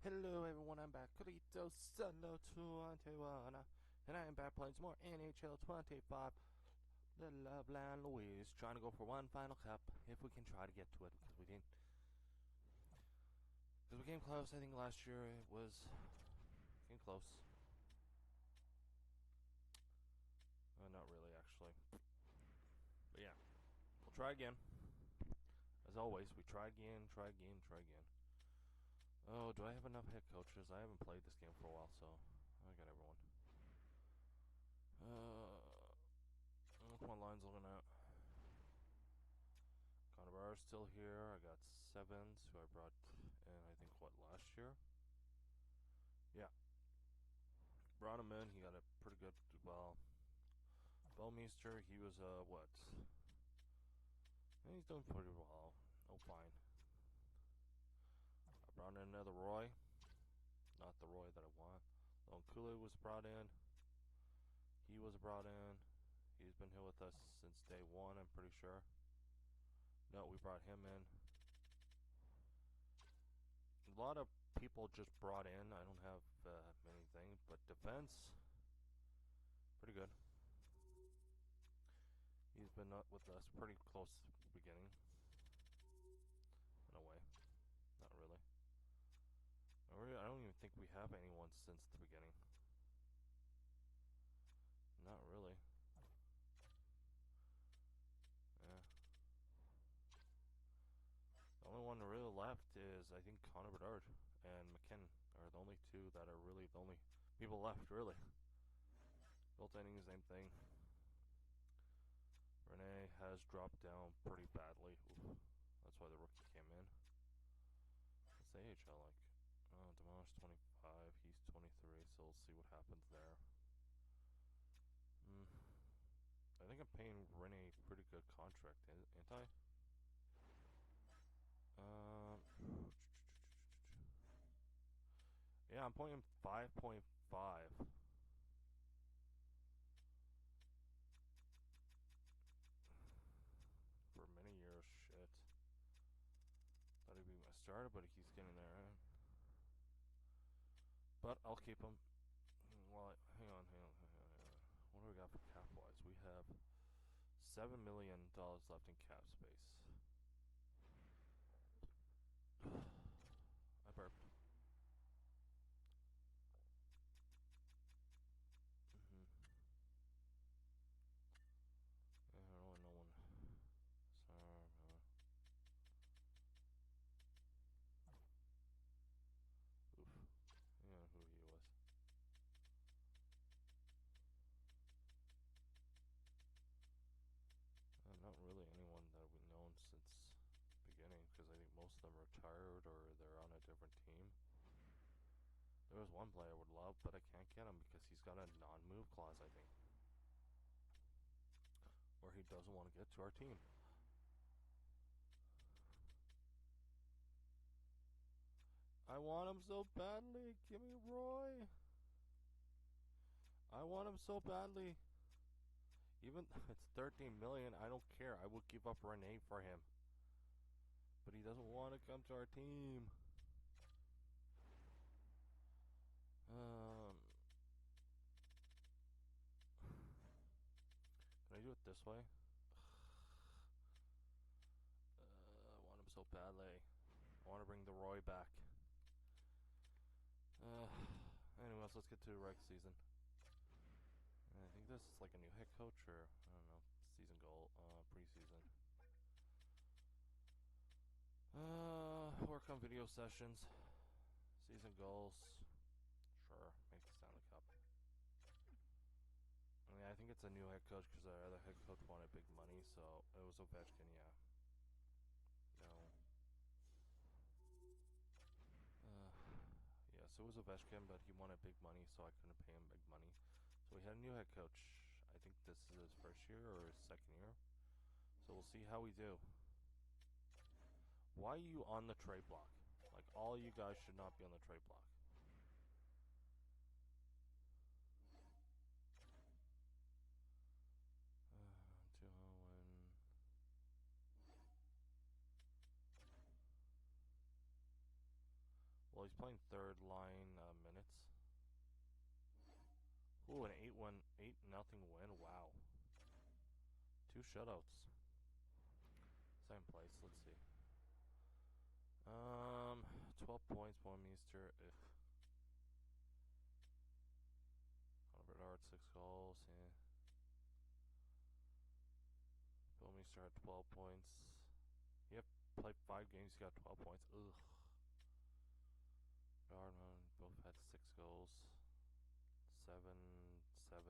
Hello everyone, I'm back. Kurito Solo 21, and I am back playing some more NHL 25. The Loveland lowee is trying to go for one final cup, if we can try to get to it, because we didn't. Because we came close, I think last year it was... came close. Not really, actually. But yeah, we'll try again. As always, we try again, try again, try again. Oh, do I have enough head coaches? I haven't played this game for a while, so I got everyone. What my line's looking at. Connor is still here. I got Sevens, who I brought in, I think, last year? Yeah. Brought him in. He got a pretty good, well, Belmeister, he was, what? He's doing pretty well. Oh, fine. I brought in another Roy. Not the Roy that I want. Lone Kulu was brought in. He was brought in. He's been here with us since day one, I'm pretty sure. No, we brought him in. A lot of people just brought in. I don't have many things, but defense, pretty good. He's been with us pretty close to the beginning. In a way. Not really. I don't even think we have anyone since the beginning. Not really. Yeah. The only one really left is, I think, Connor Bedard and McKinnon are the only two that are really the only people left, really. Built innings, same thing. Rene has dropped down pretty badly. Oof. That's why the rookie came in. What's the AHL like? Oh, Demosh 25, he's 23, so we'll see what happens there. I think I'm paying Rene a pretty good contract, ain't I? Yeah, I'm paying him 5.5. For many years, shit. Thought he'd be my starter, but he's getting there, right? But I'll keep him. Well, hang on. What do we got for cap-wise? We have $7 million left in cap space. I burped. I don't know, no one. Sorry, oof. Yeah, who he was. Not really anyone that we've known since the beginning, because I think most of them retired or they're on a different team. There was one player I would love, but I can't get him because he's got a non-move clause, I think. Or he doesn't want to get to our team. I want him so badly. Give me Roy. I want him so badly. Even though it's 13 million, I don't care. I would give up Rene for him. But he doesn't want to come to our team. Can I do it this way? I want him so badly. I want to bring the Roy back. Anyways, let's get to the reg season. I think this is like a new head coach, or I don't know, season goal, preseason. Work on video sessions, season goals. Sure, make the Stanley Cup. I mean, I think it's a new head coach because our other head coach wanted big money, so it was Ovechkin, yeah. No. Yeah, so it was Ovechkin, but he wanted big money, so I couldn't pay him big money. So we had a new head coach. I think this is his first year or his second year. So we'll see how we do. Why are you on the trade block? Like, all you guys should not be on the trade block. Well, Well, he's playing third line minutes. Ooh, an 8 nothing win. Wow. 2 shutouts. Second place. Let's see. 12 points. Boimeister. Bedard 6 goals. Yeah. Boimeister had 12 points. Yep. Played 5 games. He got 12 points. Ugh. Bedard both had 6 goals. 7, 7.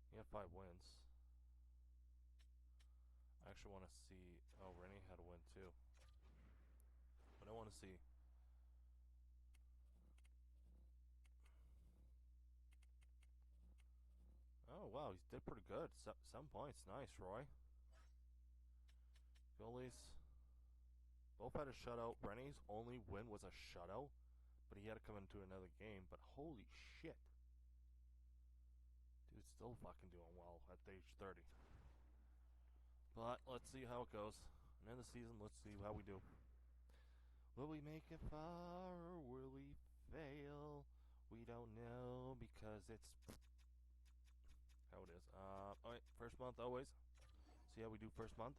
He had 5 wins. I actually want to see. Oh, Rennie had a win too. But I want to see. Oh, wow. He did pretty good. 7 points. Nice, Roy. Goalies. Both had a shutout. Rennie's only win was a shutout. But he had to come into another game. But holy shit. Dude's still fucking doing well at age 30. But let's see how it goes. And in the season, let's see how we do. Will we make it far or will we fail? We don't know because it's how it is. Alright, first month always. See how we do first month.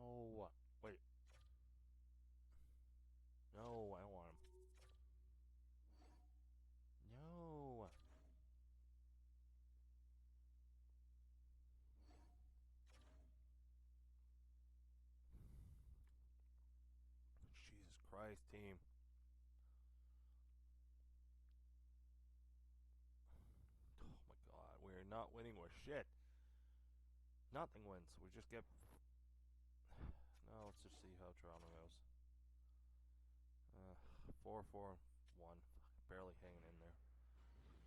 Oh, wait. No, I don't want him. No. Jesus Christ, team. Oh my God, we're not winning with shit. Nothing wins. We just get. No, let's just see how Toronto goes. 4-4-1, barely hanging in there.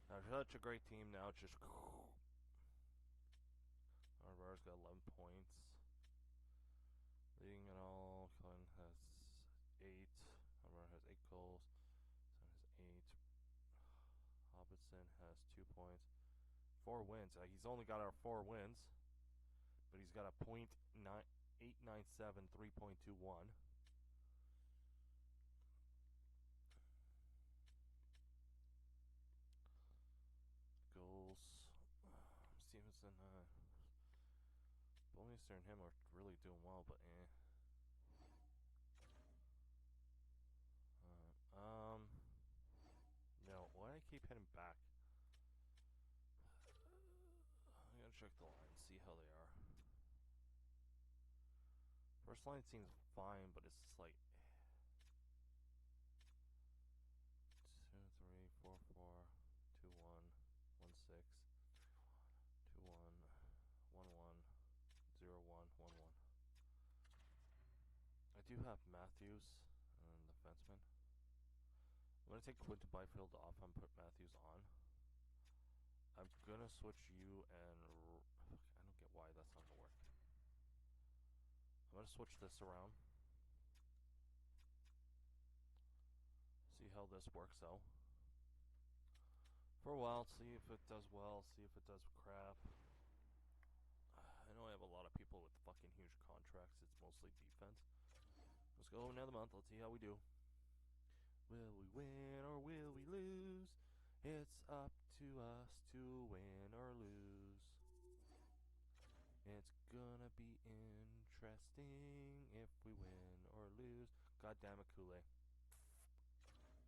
Now, such a great team. Now it's just. Arvar's got 11 points. Leading it all. Cullen has 8. Arvar has 8 goals. Son has 8. Hobson has 2 points. 4 wins. He's only got our 4 wins, but he's got a .897 3.21. Goals. Stevenson, Boimeister and him are really doing well, but no, why do I keep hitting back? I gotta check the line, see how they are. First line seems fine, but it's just like 2, 3, 4, 4, 2, 1, 1, 6, 2, 1, 1, 1, 0, 1, 1, 1. I do have Matthews and the fenceman. I'm gonna take Quinton Byfield off and put Matthews on. I'm gonna switch you and I don't get why that's not gonna work. I'm gonna switch this around. See how this works out. For a while, see if it does well, see if it does crap. I know I have a lot of people with fucking huge contracts. It's mostly defense. Let's go another month. Let's see how we do. Will we win or will we lose? It's up to us to win or lose. It's gonna be interesting if we win or lose. God damn it, Kool-Aid.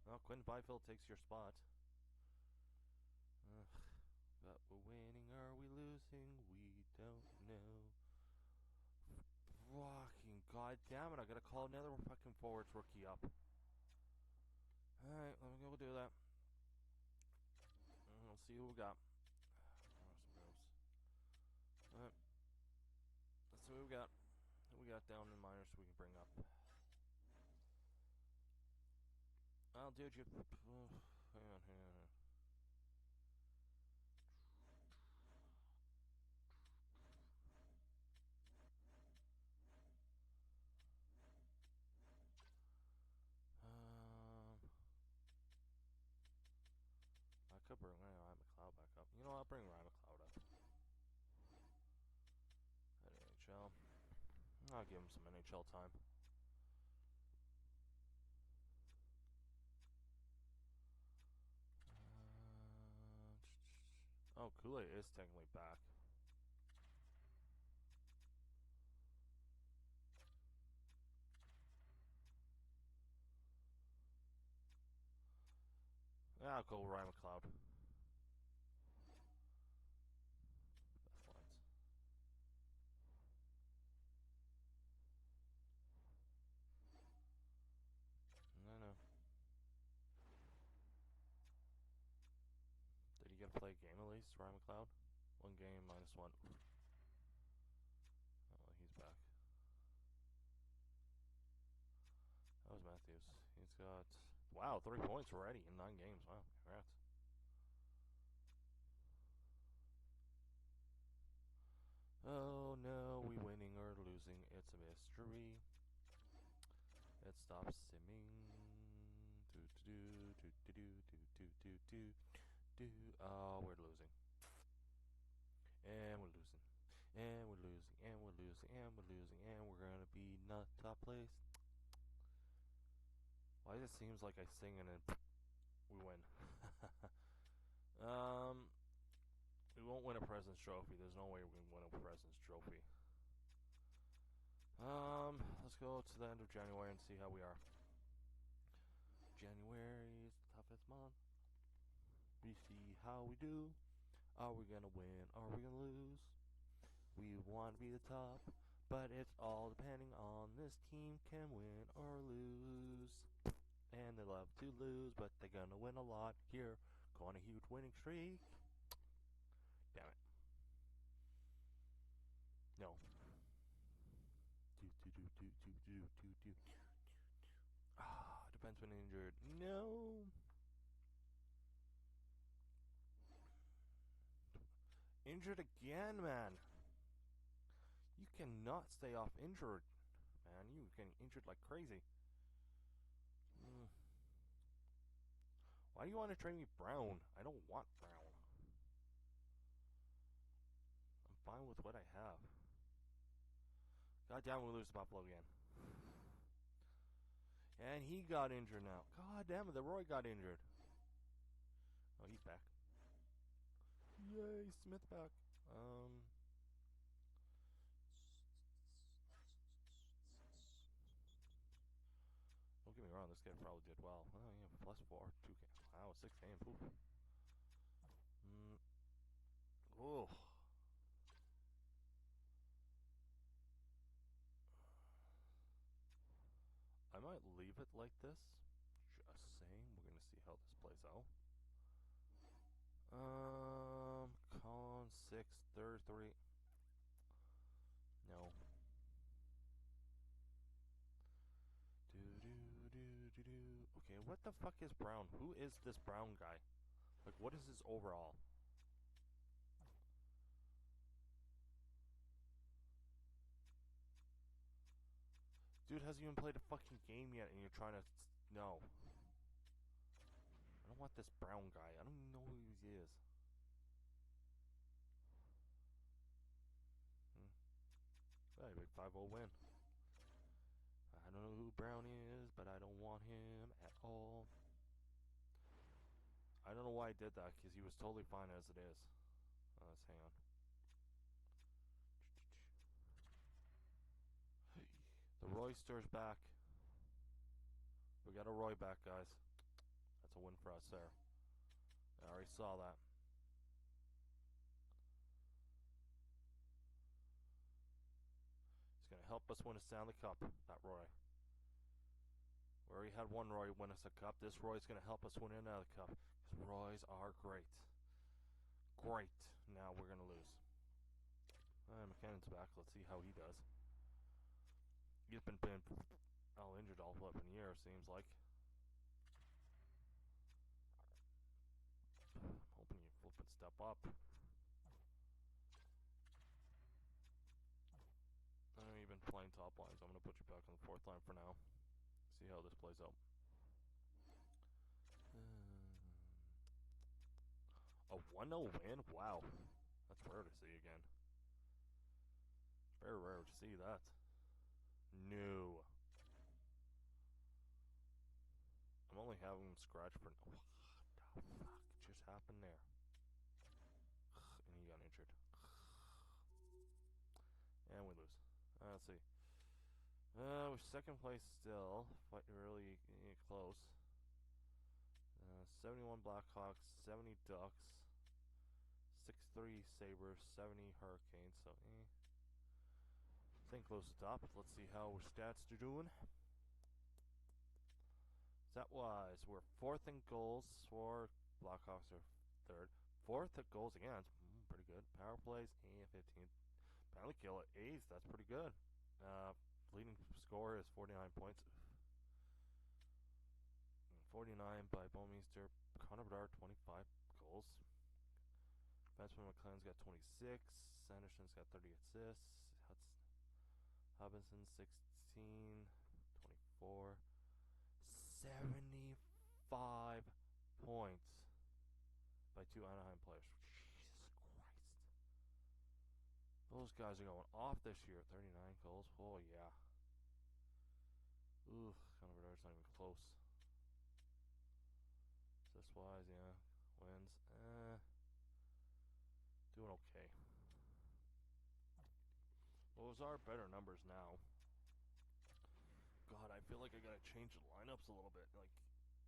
Well, Quinton Byfield takes your spot. But we're winning or we losing? We don't know. Fucking god damn it, I gotta call another fucking forwards rookie up. Alright, let me go do that. Let's see who we got. Alright. Let's see what we got. Who we got down in minors we can bring up. I'll do you. Hang on. I could bring Ryan McLeod back up. You know, I'll bring Ryan McLeod up. NHL. I'll give him some NHL time. Oh, Kool-Aid is technically back. Yeah, I'll go Ryan McLeod. Best lines. No. Did he get to play a game at least, Ryan McLeod? 1 game, -1. Oh, he's back. That was Matthews. He's got, wow, 3 points already in 9 games. Wow, congrats. Oh no, we winning or losing? It's a mystery. It stops simming. Oh, we're losing. And we're losing. And we're losing. And we're losing. And we're losing. And we're gonna be not top place. Why does it seems like I sing and then we win? We won't win a President's Trophy. There's no way we can win a President's Trophy. Let's go to the end of January and see how we are. January is the toughest month. We see how we do. Are we gonna win? Are we gonna lose? We want to be the top, but it's all depending on this team can win or lose. And they love to lose, but they're gonna win a lot here. Go on a huge winning streak. Damn it. No. Defenseman injured. No. Injured again, man. You cannot stay off injured, man. You getting injured like crazy. Why do you want to trade me Brown? I don't want Brown. I'm fine with what I have. God damn, we lose to Buffalo again. And he got injured now. God damn it, the Roy got injured. Oh, he's back. Yay, Smith back. Don't get me wrong, this guy probably did well. Oh, yeah, +4, 2 games. Wow, 6 games. Ooh. Oh. I might leave it like this. Just saying. We're gonna see how this plays out. Con 6, 33. No. Okay, what the fuck is Brown? Who is this Brown guy? Like, what is his overall? Dude hasn't even played a fucking game yet, and you're trying to... No. I don't want this Brown guy. I don't even know who he is. Hey, big 5-0 win. I don't know who Brown is, but I don't want him at all. I don't know why I did that, because he was totally fine as it is. Let's hang on. The Royster's back. We got a Roy back, guys. That's a win for us there. I already saw that. He's going to help us win a Stanley Cup, that Roy. We already had one Roy win us a cup. This Roy's going to help us win another cup. Because Roys are great. Great. Now we're going to lose. McKinnon's back. Let's see how he does. He's been all injured all flipping year, seems like. I'm hoping you flip and step up. I know you've been playing top lines. I'm going to put you back on the 4th line for now. See how this plays out. A 1-0 win? Wow. That's rare to see again. Very rare to see that. No. I'm only having him scratch for... What the fuck just happened there? And he got injured. And we lose. Let's see. We're second place still. Fighting really close. 71 Blackhawks, 70 Ducks, 6-3 Sabres, 70 Hurricanes. So, staying close to the top. Let's see how our stats are doing. Stat-wise, we're fourth in goals for Blackhawks are third. Fourth at goals against. Pretty good. Power plays, 15th. Penalty kill at 8th. That's pretty good. Leading scorer is 49 points. 49 by Bouwmeester. Connor Bedard, 25 goals. Defenseman McLennan's got 26. Sanderson's got 30 assists. Hubinson, 16. 24. 75 points by 2 Anaheim players. Jesus Christ. Those guys are going off this year. 39 goals. Oh, yeah. Ooh, Connor Bedard's not even close. Assist wise, yeah. Wins. Doing okay. Those are better numbers now. God, I feel like I gotta change the lineups a little bit. Like,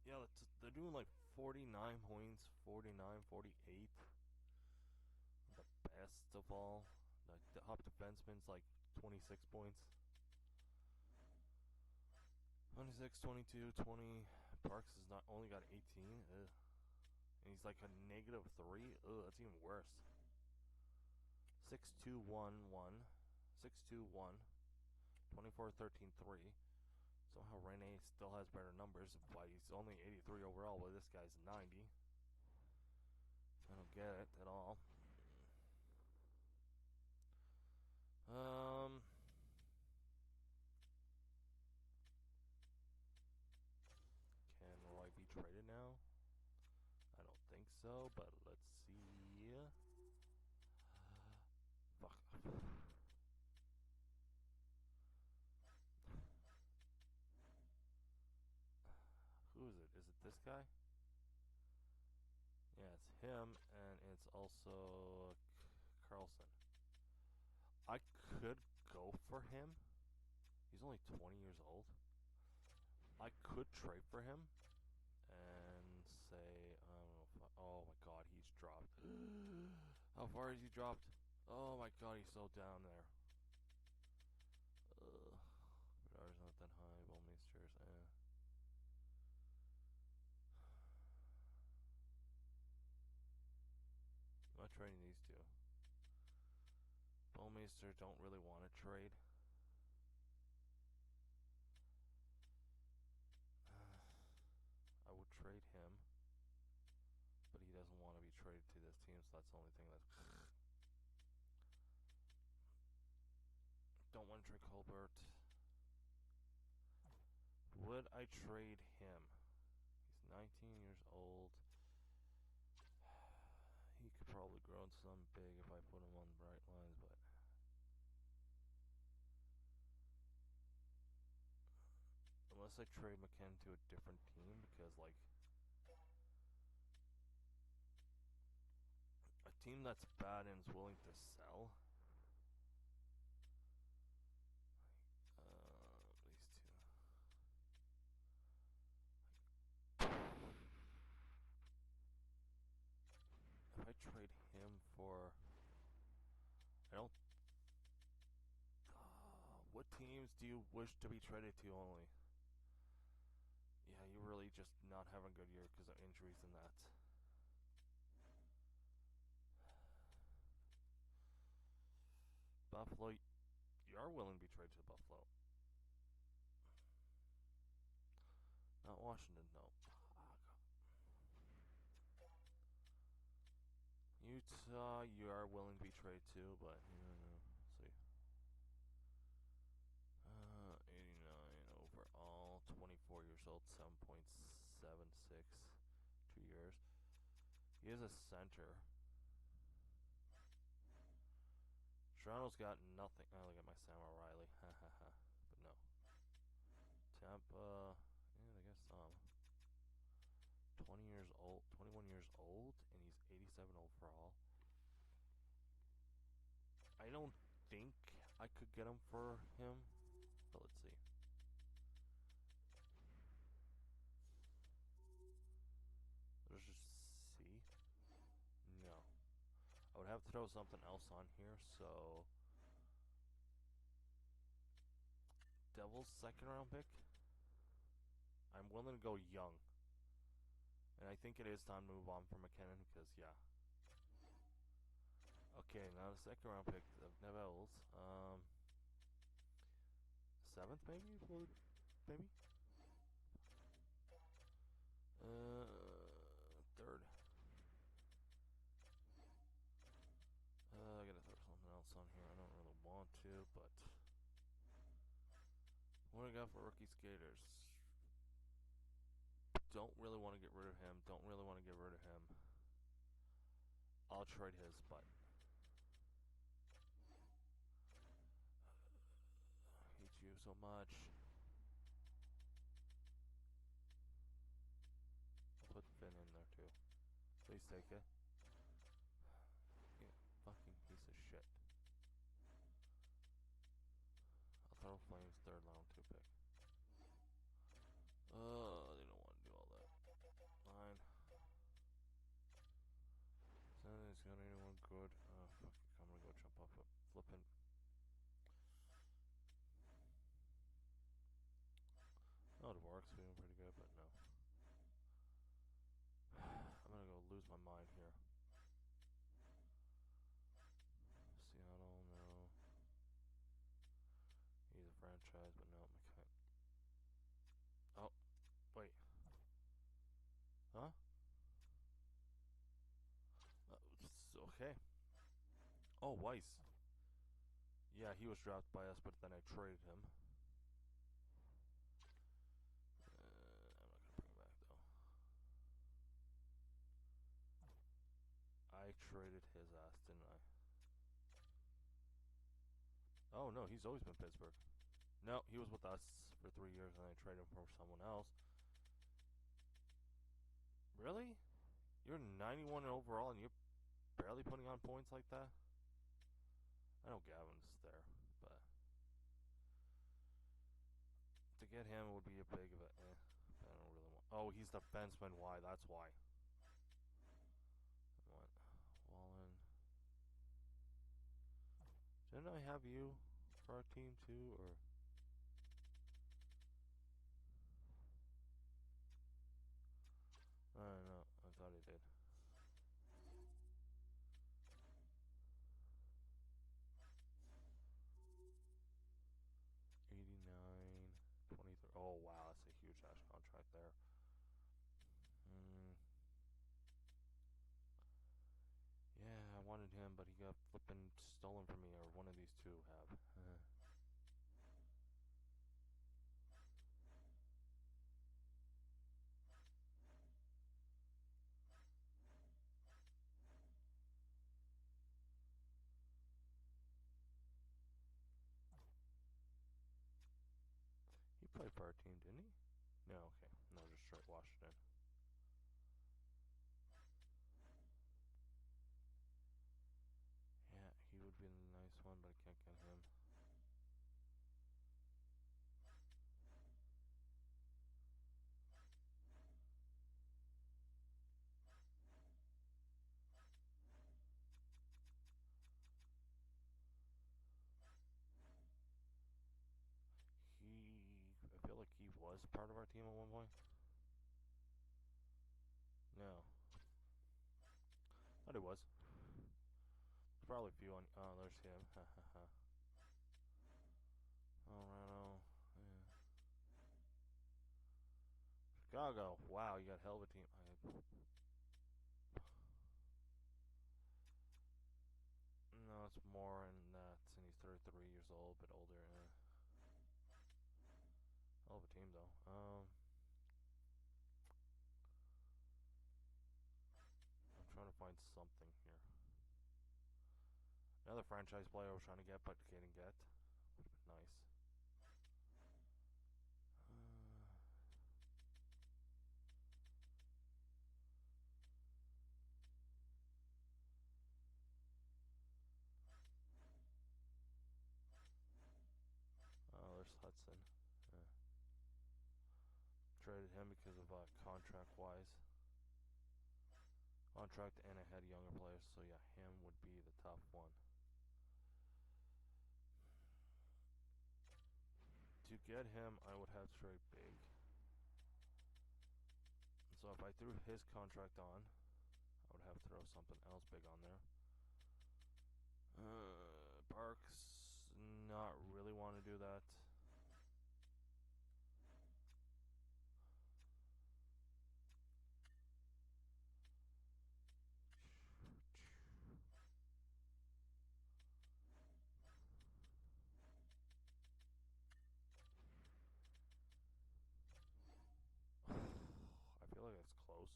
yeah, they're doing like 49 points, 49, 48. The best of all. The top defenseman's like 26 points. 26, 22, 20. Parks has not only got 18. Ugh. And he's like a -3. Ugh, that's even worse. 6-2-1-1. 6-2-1. 24, 13, 3. Somehow Rene still has better numbers, but he's only 83 overall, while this guy's 90. I don't get it at all. Can Roy be traded now? I don't think so, but let's see. Fuck. Who is it? Is it this guy? Yeah, it's him, and it's also Carlson. I could go for him. He's only 20 years old. I could trade for him and say, I don't know if oh my god, he's dropped. How far has he dropped? Oh my god, he's so down there. Bedard's not that high. Bouwmeester's, I'm not trading these two. Bouwmeester don't really want to trade. I would trade him, but he doesn't want to be traded to this team, so that's the only thing that's... Don't want to trade Colbert. Would I trade him? He's 19 years old. He could probably grow into something big if I put him on the right lines, but... Unless I trade McKinnon to a different team, because, like... A team that's bad and is willing to sell... these two. If I trade him for... I don't... what teams do you wish to be traded to only? Yeah, you're really just not having a good year because of injuries and that. Buffalo, you are willing to be traded to Buffalo. Not Washington, no. Utah, you are willing to be traded to, but see. 89 overall, 24 years old, 7.76, 2 years. He is a center. Toronto's got nothing. Oh, look at my Sam O'Reilly. Ha ha ha. But no. Tampa, yeah, I guess some. 20 years old, 21 years old, and he's 87 overall. I don't think I could get him for him, but let's see. Let's just see. No. I would have to throw something else on here, so Devils second round pick. I'm willing to go young. And I think it is time to move on from McKinnon because, yeah. Okay, now the second round pick of Neville's. 7th maybe? Maybe? 3rd. I gotta throw something else on here. I don't really want to, but what do I got for rookie skaters? Don't really want to get rid of him. Don't really want to get rid of him. I'll trade his, but I hate you so much. I'll put Finn in there too. Please take it. Yeah, fucking piece of shit. I'll throw Flames 3rd round 2 pick. Oh, they don't want to do all that. Fine. Is gonna anyone good? Oh, fuck it. I'm gonna go jump off a flippin'. Oh, it works. We're doing pretty good, but no. I'm gonna go lose my mind here. Seattle, no. He's a franchise, but no, McKay. Oh, wait. Huh? Okay. Oh, Weiss. Yeah, he was drafted by us, but then I traded him. I'm not gonna bring him back though. I traded his ass, didn't I? Oh no, he's always been Pittsburgh. No, he was with us for 3 years, and I traded him for someone else. Really? You're 91 overall, and you're barely putting on points like that? I know Gavin's there, but to get him would be a big of a I don't really want. Oh, he's the defenseman. Why? That's why. What? Wallen. Didn't I have you for our team too, or? I don't know. I thought he did. $89, 23. Oh wow, that's a huge ass contract there. Yeah, I wanted him, but he got flippin' stolen from me, or one of these two have. He played for our team, didn't he? No, okay. No, just straight Washington. Yeah, he would be a nice one, but I can't get him. I feel like he was part of our team at one point. No. Thought he was. There's probably a few on. Oh, there's him. Ha ha ha. Colorado. Yeah. Chicago. Wow, you got hell of a team. No, it's more than that. And he's 33 years old, but older. Hell of a team, though. I'm trying to find something here. Another franchise player I was trying to get, but didn't get. Would have been nice. Oh, there's Hudson. Yeah. Traded him because of contract-wise. Contract, and I had younger players, so yeah, him would be the top one. To get him, I would have to trade big. So if I threw his contract on, I would have to throw something else big on there. Parks, not really want to do that. I feel like it's close.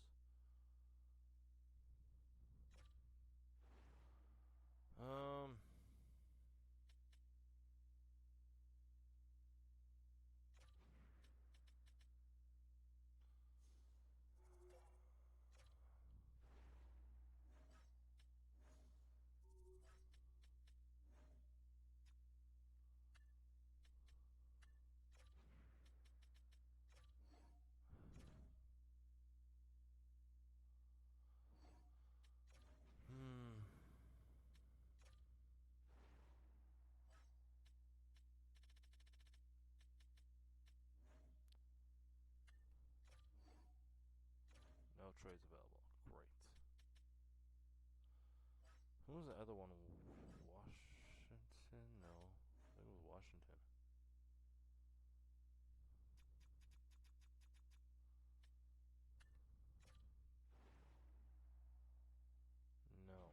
No trades available. Great. Who was the other one? Washington? No. I think it was Washington. No.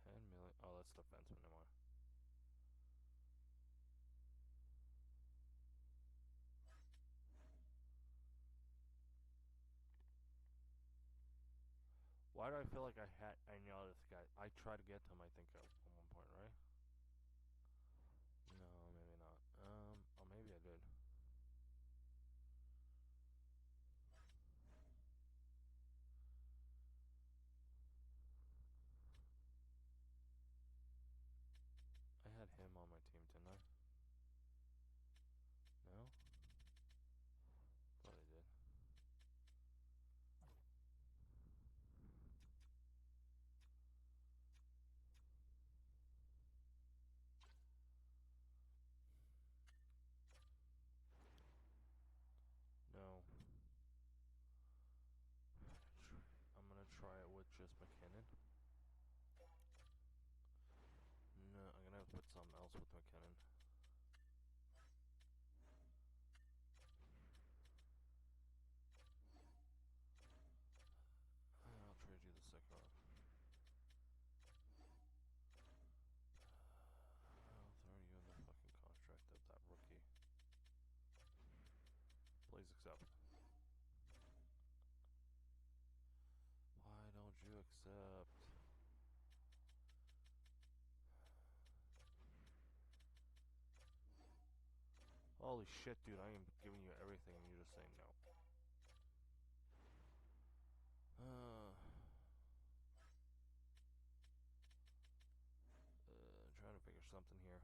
10 million. Oh, that's defenseman anymore. Why do I feel like I know this guy? I tried to get him, I think, at one point, right? No, maybe not. Oh, maybe I did. I had him on my team, didn't I? No? Thought I did. No. I'm gonna try it with just McKinnon. No, I'm gonna have to put something else with McKinnon. I'll trade you the second one. I'll throw you in the fucking contract of that rookie. Please accept. Why don't you accept? Holy shit, dude, I am giving you everything and you're just saying no. Trying to figure something here.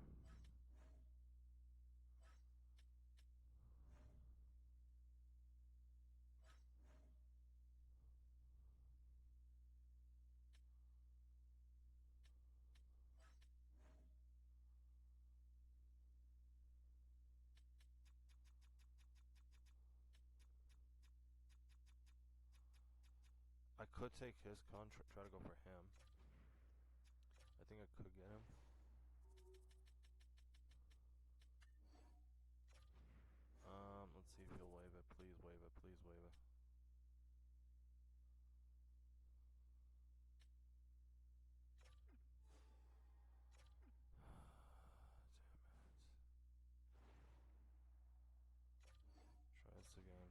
I could take his contract, try to go for him. I think I could get him. Let's see if he'll waive it. Please waive it. Please waive it. Damn it. Try this again.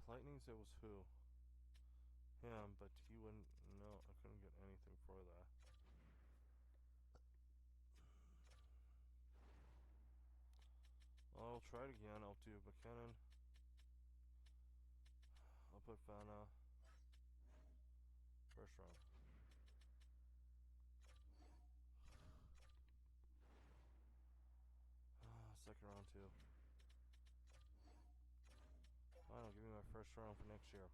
Lightnings, it was who? Him, but he wouldn't. No, I couldn't get anything for that. I'll try it again. I'll do McKinnon. I'll put Vanna. First round. Second round too. Fine, I'll give you my first round for next year.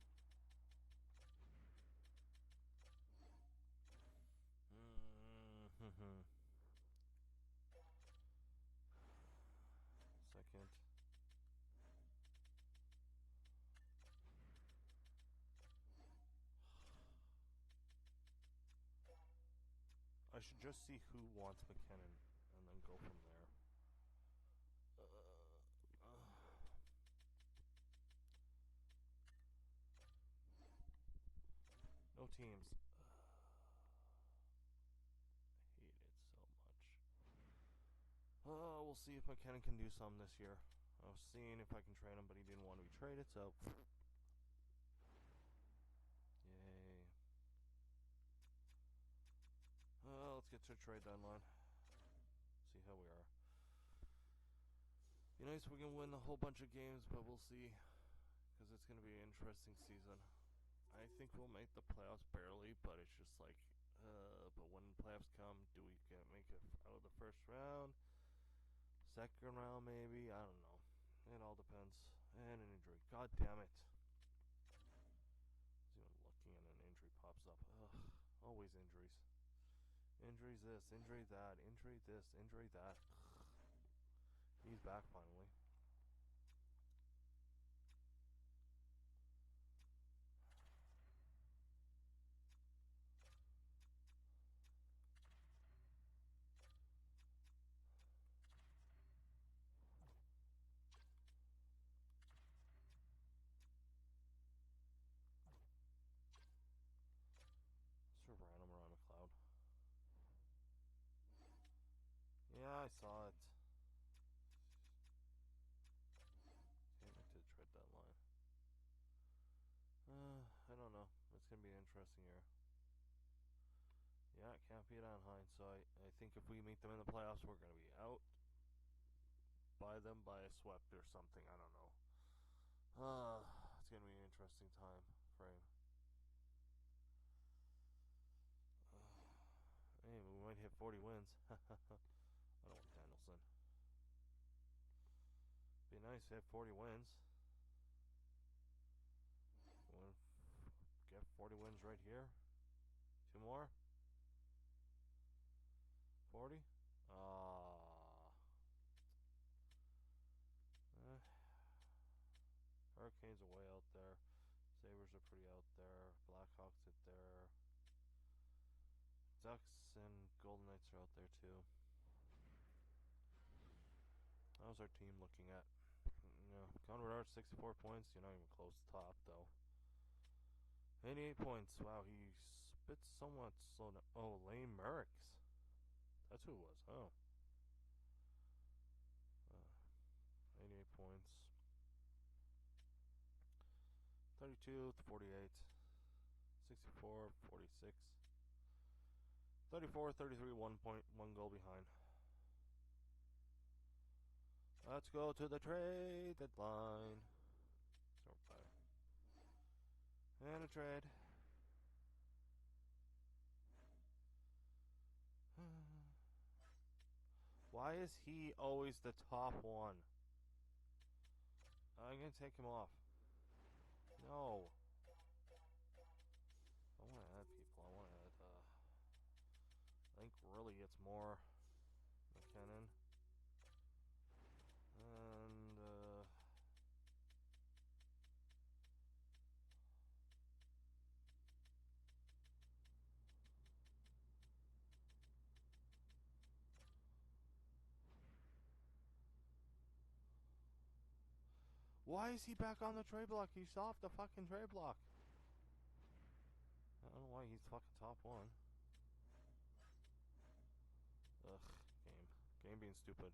Second. I should just see who wants McKinnon and then go from there. No teams. I hate it so much. We'll see if McKinnon can do something this year. I was seeing if I can trade him, but he didn't want to be traded, so... Yay. Let's get to the trade deadline. See how we are. Be nice if we can win a whole bunch of games, but we'll see. Because it's going to be an interesting season. I think we'll make the playoffs barely, but it's just like... but when the playoffs come, do we make it out of the first round? Second round, maybe? I don't know. It all depends. And an injury. God damn it. I was even looking and an injury pops up. Ugh. Always injuries. Injuries this, injury that, injury this, injury that. Ugh. He's back finally. Sort of random around a cloud. Yeah, I saw it. Came into the trade deadline. I don't know. It's going to be an interesting year. Yeah, it can't beat Anaheim, so I think if we meet them in the playoffs, we're going to be out by them by a swept or something. I don't know. It's going to be an interesting time frame. Hey, we might hit 40 wins. I don't want Danielson. Be nice to hit 40 wins. We'll get 40 wins right here. 2 more. 40. Hurricanes are way out there. Sabres are pretty out there. Blackhawks are there. Ducks and Golden Knights are out there too. How's our team looking at? Conrad Hart 64 points. You're not even close to top though. 88 points. Wow, he spits somewhat slow down. Oh, Lane Merricks. That's who it was. Oh. 88 points. 32 to 48. 64, 46. 34, 33, 1 point, 1 goal behind. Let's go to the trade deadline. So and a trade. Why is he always the top one? I'm gonna take him off. No. I want to add people. I want to add, I think really it's more McKinnon. And, why is he back on the trade block? He's off the fucking trade block. I don't know why he's fucking top one. Ugh, game. Game being stupid.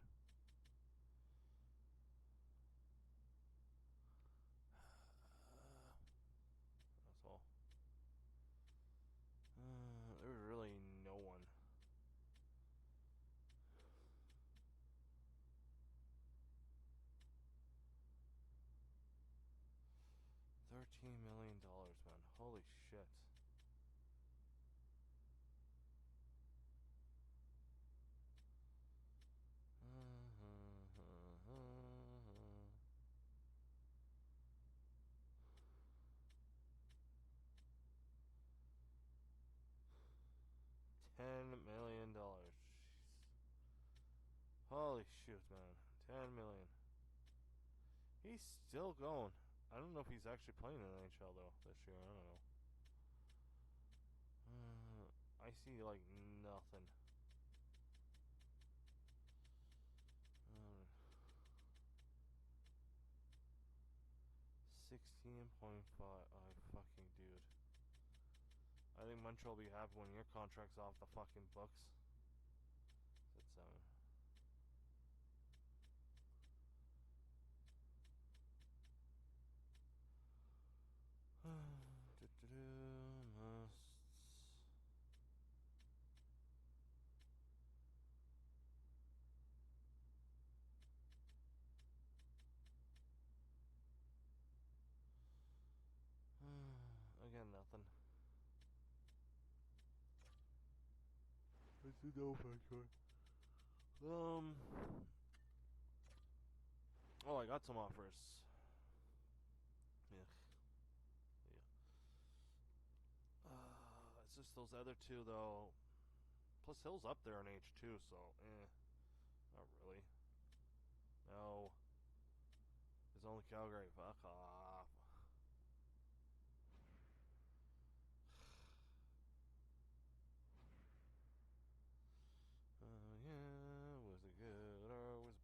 $13 million, man. Holy shit. $10 million. Holy shoot, man. 10 million. He's still going. I don't know if he's actually playing in the NHL though this year. I don't know. I see like nothing. 16.5. I fucking dude. I think Montreal will be happy when your contract's off the fucking books. That's 7. Must. Again, nothing. Let's do no factor. Oh, I got some offers. Yeah. It's just those other two though. Plus Hill's up there in H2, so not really. No. It's only Calgary. Fuck off. Yeah, was it good or was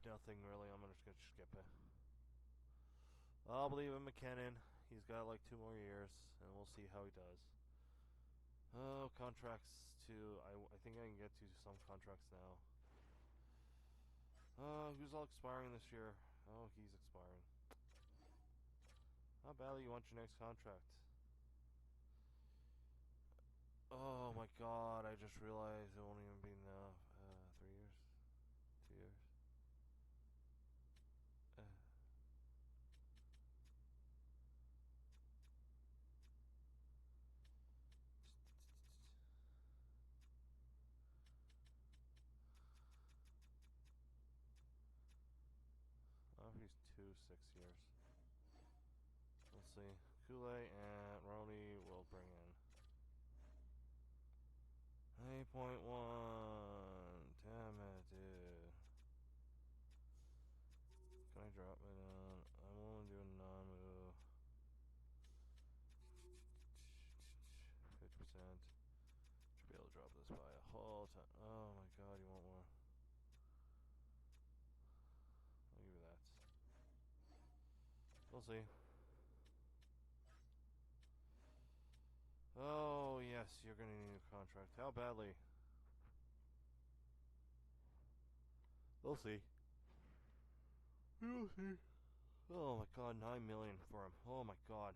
nothing really. I'm just gonna skip it. I'll believe in McKinnon. He's got like 2 more years, and we'll see how he does. Oh, contracts too. I think I can get to some contracts now. Who's all expiring this year? Oh, he's expiring. How badly you want your next contract? Oh my god, I just realized it won't even be enough. 3 years? 2 years? Oh, he's 6 years. We'll see. Kool-Aid and Roni will bring in 8.1. Damn it, dude. Can I drop it on? I'm only doing non-move. 50%. Should be able to drop this by a whole ton. Oh my god, you want more? I'll give you that. We'll see. Oh, yes, you're gonna need a contract. How badly? We'll see. We'll see. Oh my god, 9 million for him. Oh my god.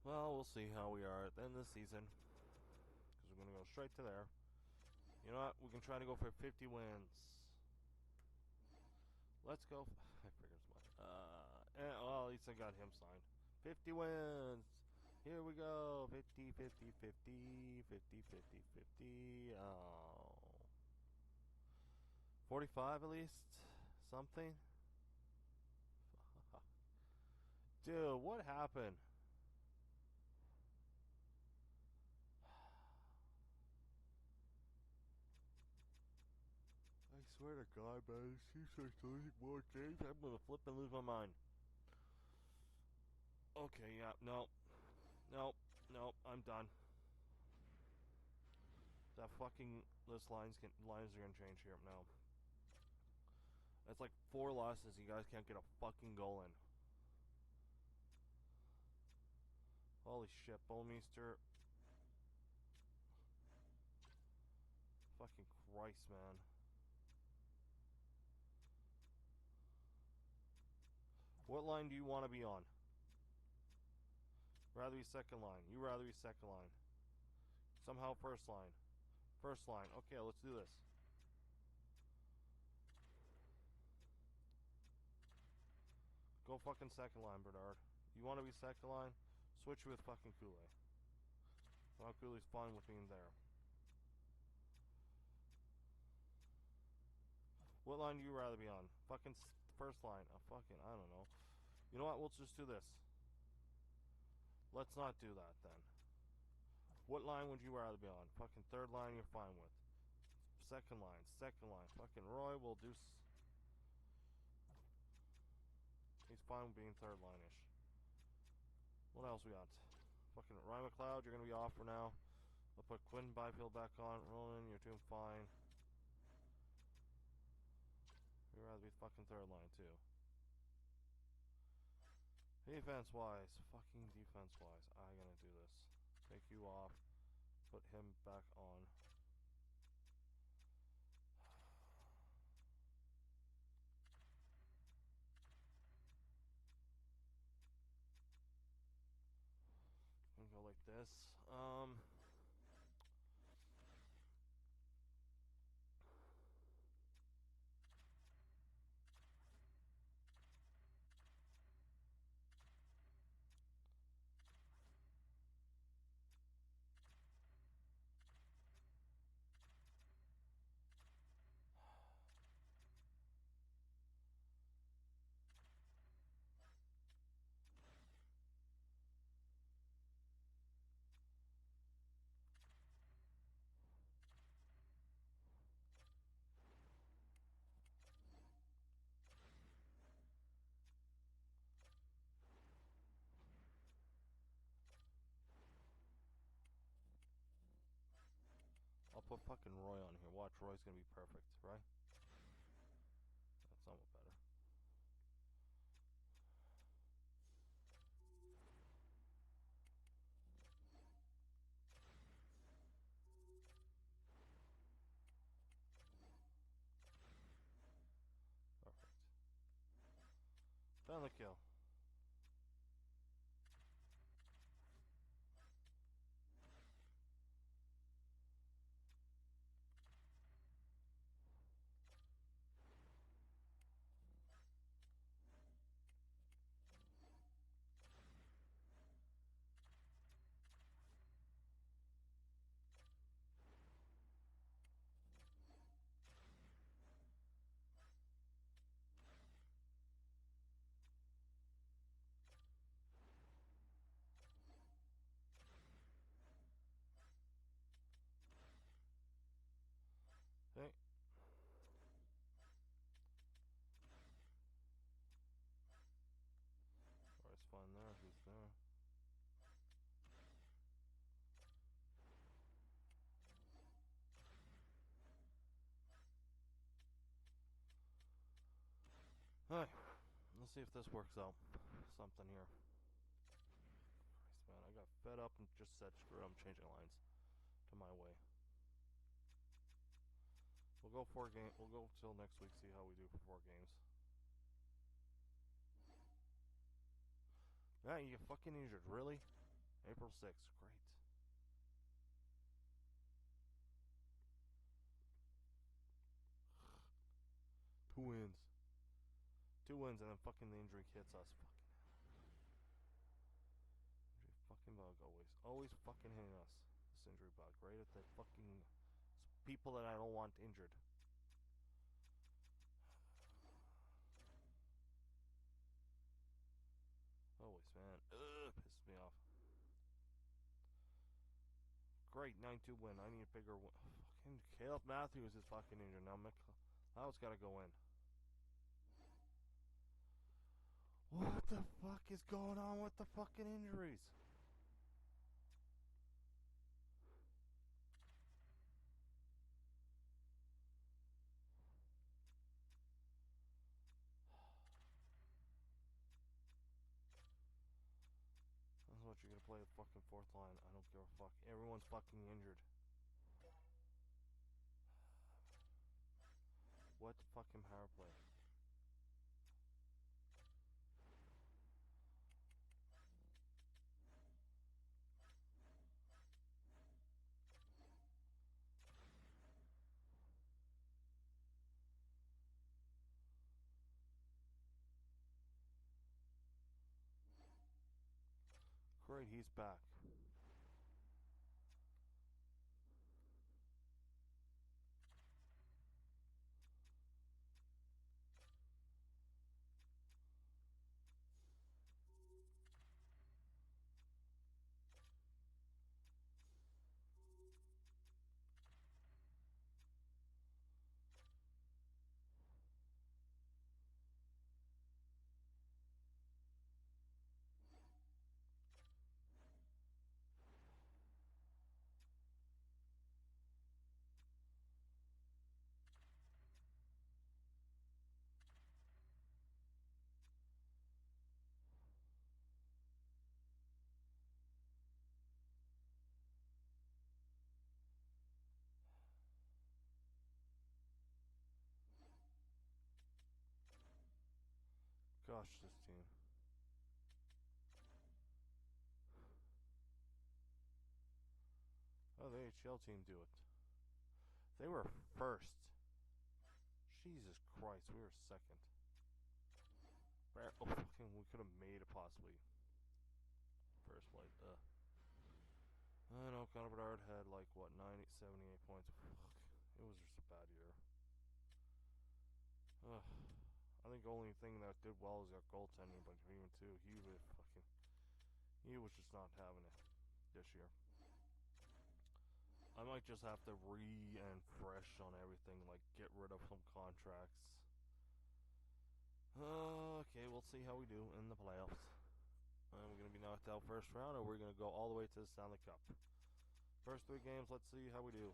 Well, we'll see how we are at the end of the season. Because we're going to go straight to there. You know what? We can try to go for 50 wins. Let's go. I figured as much. Well, at least I got him signed. 50 wins. Here we go. 50, 50, 50, 50, 50, 50. Oh. 45 at least? Something? Dude, what happened? I swear to God, man, it seems like losing more games. I'm gonna flip and lose my mind. Okay, yeah, no. Nope, I'm done. That fucking lines are gonna change here now. That's like 4 losses. You guys can't get a fucking goal in. Holy shit, Bullmeister. Fucking Christ, man. What line do you want to be on? Rather be second line. You rather be second line. Somehow first line. First line. Okay, let's do this. Go fucking second line, Bernard. You want to be second line? Switch with fucking Kool-Aid. Well, Kool-Aid's fine with being there. What line do you rather be on? Fucking first line. Fucking, I don't know. You know what? We'll just do this. Let's not do that then. What line would you rather be on? Fucking third line you're fine with. Second line. Fucking Roy will do... He's fine with being third line-ish. What else we got? Fucking Ryan McLeod, you're gonna be off for now. I'll put Quinn Byfield back on. Roland, you're doing fine. You'd rather be fucking third line too. Defense-wise, fucking defense-wise, I'm gonna do this. Take you off. Put him back on. I'm gonna go like this. I'll put fucking Roy on here. Watch, Roy's gonna be perfect, right? That's somewhat better. Perfect. Done the kill. Okay. Roy's fine there if he's there. Alright, let's see if this works out. Something here. Christ, man, I got fed up and just said screw it, I'm changing lines to my way. We'll go 4 games. We'll go till next week, see how we do for 4 games. Yeah, you get fucking injured, really? April 6th, great. Two wins. 2 wins and then fucking the injury hits us. Fucking hell. Injury fucking bug always. Always fucking hitting us. This injury bug. Right at the fucking people that I don't want injured. Always, man. Ugh, pisses me off. Great, 9-2 win. I need a bigger win. Fucking Caleb Matthews is fucking injured. Now McLeod's gotta go in. What the fuck is going on with the fucking injuries? That's what you're gonna play the fucking 4th line. I don't give a fuck. Everyone's fucking injured. What fucking power play? afraid he's back. Gosh, this team. Oh, the HL team do it. They were first. Jesus Christ, we were second. Oh, fucking, we could have made it possibly. First place. I know, Connor Bedard had like, what, 78 points. Fuck. It was just a bad year. I think the only thing that did well is that goaltending, but even too, he was just not having it this year. I might just have to and fresh on everything, like get rid of some contracts. Okay, we'll see how we do in the playoffs. We're going to be knocked out first round, or we're going to go all the way to the Stanley Cup. First 3 games, let's see how we do.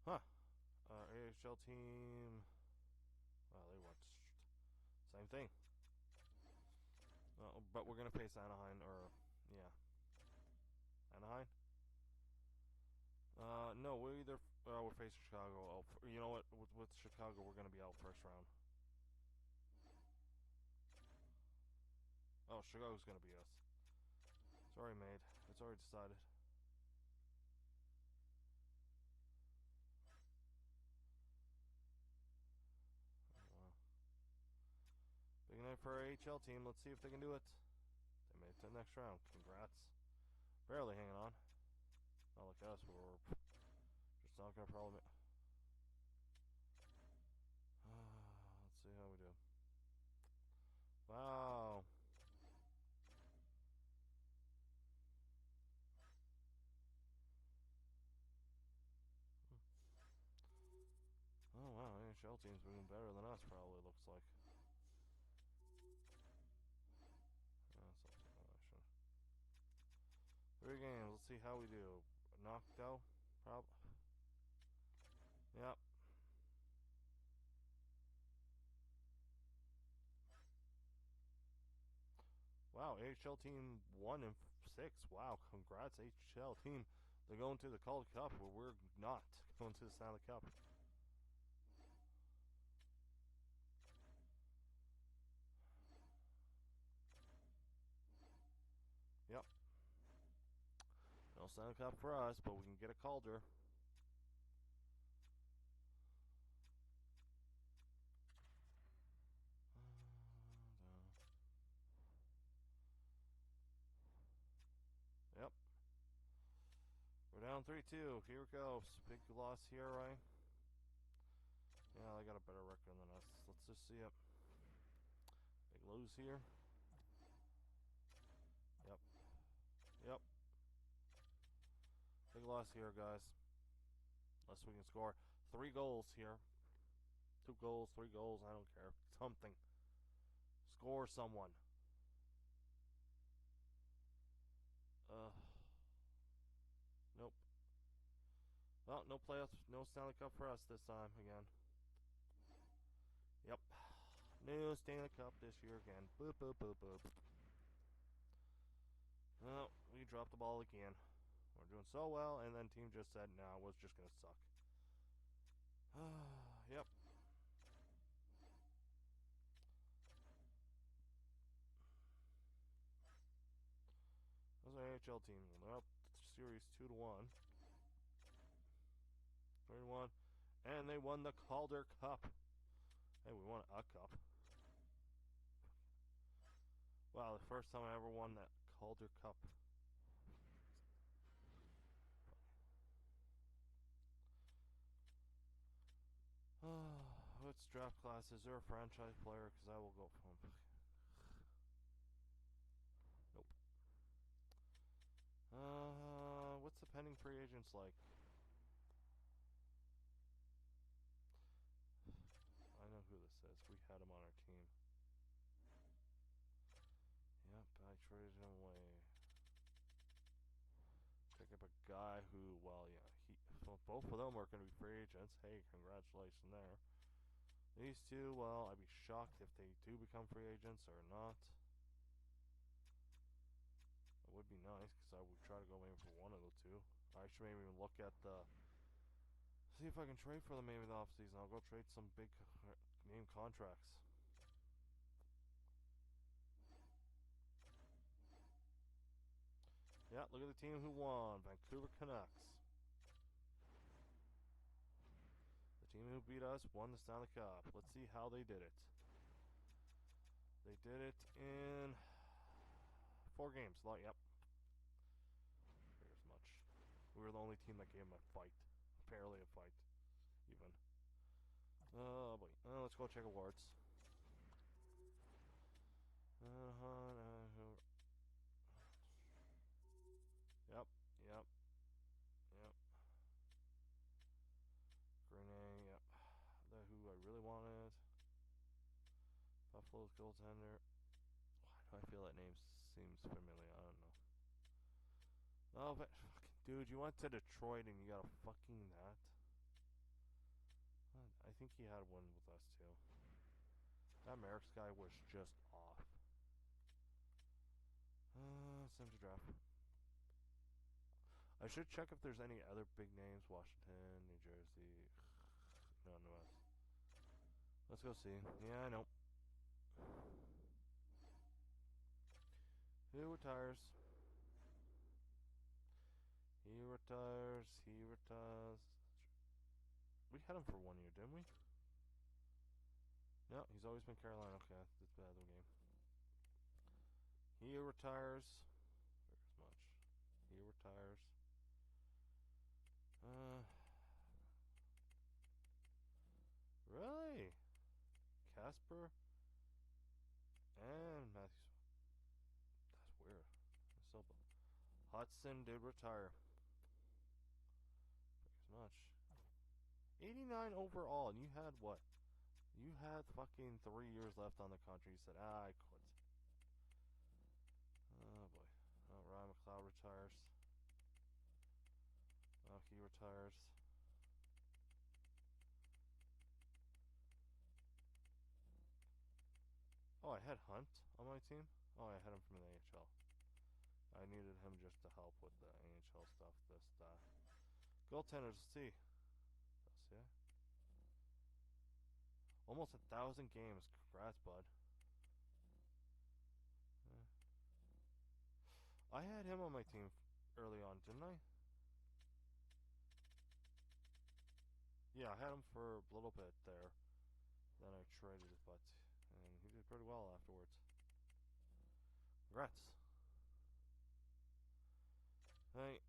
Huh. AHL team. Well, they watched. Same thing. But we're going to face Anaheim, or, yeah. Anaheim? No, we're facing Chicago. You know what? With Chicago, we're going to be out first round. Oh, Chicago's going to beat us. It's already made. It's already decided. Big night for our AHL team. Let's see if they can do it. They made it to the next round. Congrats. Barely hanging on. Not like us, but we're just not going to problem it. Let's see how we do. Wow. Oh, wow. AHL team's doing better than us, probably, looks like. That's 3 games. Let's see how we do. Knocked out? Probably. Yep. Wow, AHL team 1-6. Wow, congrats, AHL team. They're going to the Calder Cup, where we're not going to the Stanley Cup. Yep. No Stanley Cup for us, but we can get a Calder. Yep. We're down 3-2. Here it goes. Big loss here, right? Yeah, they got a better record than us. Let's just see it. Big lose here. Yep. Yep. Big loss here, guys. Unless we can score 3 goals here. 2 goals, 3 goals, I don't care. Something. Score someone. Nope. Well, no playoffs, no Stanley Cup for us this time again. Yep. No Stanley Cup this year again. Boop, boop, boop, boop. Well, we dropped the ball again. We're doing so well, and then team just said, no, it was just going to suck. Yep. Those are NHL team. They're up series 2-1. 3-1. And they won the Calder Cup. Hey, we won a cup. Wow, the first time I ever won that Calder Cup. What's draft class? Is there a franchise player? Because I will go from. Nope. What's the pending free agents like? I know who this is. We had him on our team. Yep, I traded him away. Pick up a guy who, well, yeah, both of them are going to be free agents. Hey, congratulations there. These two, well, I'd be shocked if they do become free agents or not. It would be nice because I would try to go maybe for one of the two. I should maybe even look at the. See if I can trade for them maybe in the offseason. I'll go trade some big name contracts. Yeah, look at the team who won. Vancouver Canucks. The team who beat us won the Stanley Cup. Let's see how they did it. They did it in 4 games. Yep. Here's much. We were the only team that gave them a fight. Barely a fight. Even. Oh boy. Let's go check awards. Yep. Grenade, yep. Who I really wanted. Buffalo's goaltender. Why do I feel that name seems familiar? I don't know. Oh, but fucking dude, you went to Detroit and you got a fucking that. I think he had one with us too. That Merrick's guy was just off. Send to draft. I should check if there's any other big names. Washington, New Jersey. None of us. Let's go see. Yeah, I know. Who retires? He retires. We had him for 1 year, didn't we? No, he's always been Carolina. Okay, that's bad of a game. He retires. There's much. He retires. Really? Casper and Matthews. That's weird. So Hudson did retire. There's much. 89 overall, and you had what? You had fucking 3 years left on the contract. You said, I quit. Oh boy. Oh, Ryan McLeod retires. Oh, he retires. Oh, I had Hunt on my team? Oh, I had him from the AHL. I needed him just to help with the AHL stuff. Goaltenders, let's see. Yeah. Almost 1,000 games. Congrats, bud. Yeah. I had him on my team early on, didn't I? Yeah, I had him for a little bit there. Then I traded it, but and he did pretty well afterwards. Congrats. Hey.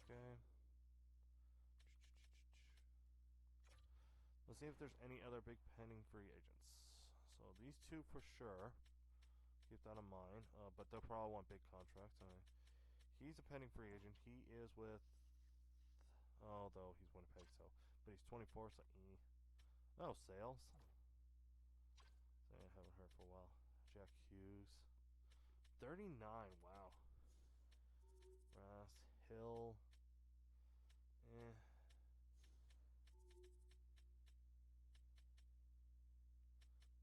Okay. Let's see if there's any other big pending free agents. So these two for sure. Keep that in mind. But they'll probably want big contracts. He's a pending free agent. He is with. Although he's Winnipeg, so. But he's 24, so. No, Sales. I haven't heard for a while. Jack Hughes. 39, wow. Ross Hill.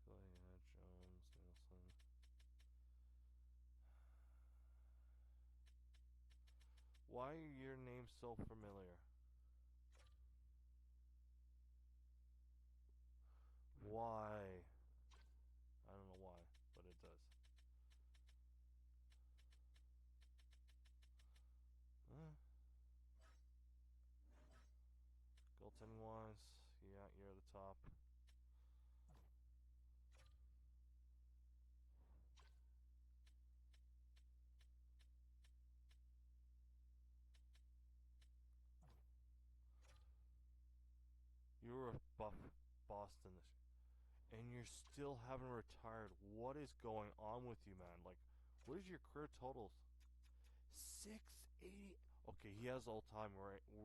Jones, Nielsen. Why are your names so familiar? Why? I don't know why, but it does. Boston this year, and you're still haven't retired. What is going on with you, man? Like, what is your career totals? 680. Okay, he has all-time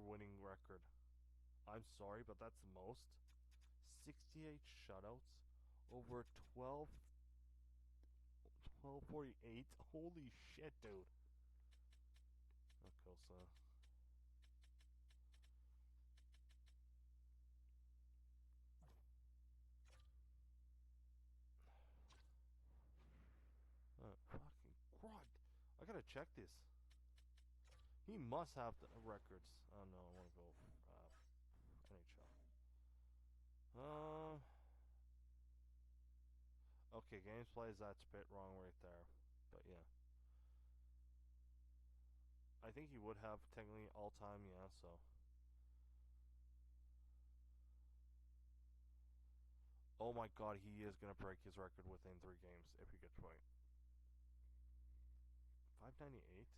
winning record. I'm sorry, but that's the most. 68 shutouts over 1248. Holy shit, dude. Okay, so fucking crud. I gotta check this. He must have the records. Oh no, I want to go NHL. Okay, games plays, that's a bit wrong right there. But yeah. I think he would have technically all time, yeah, so. Oh my god, he is going to break his record within 3 games if he gets right. 598?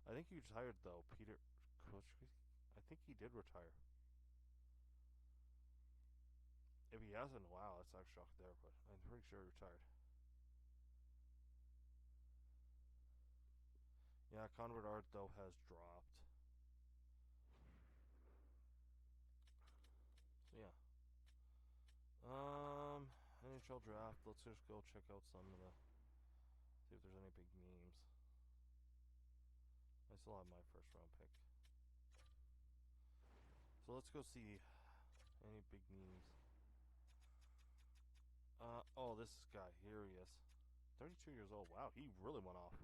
I think he retired though, Peter Kuchky. I think he did retire. If he hasn't, wow, that's actually shock there, but I'm pretty sure he retired. Yeah, Conrad Art though has dropped. So yeah. NHL draft. Let's just go check out some of the. See if there's any big names. I still have my first round pick. So let's go see any big names. Oh, this guy. Here he is. 32 years old. Wow, he really went off.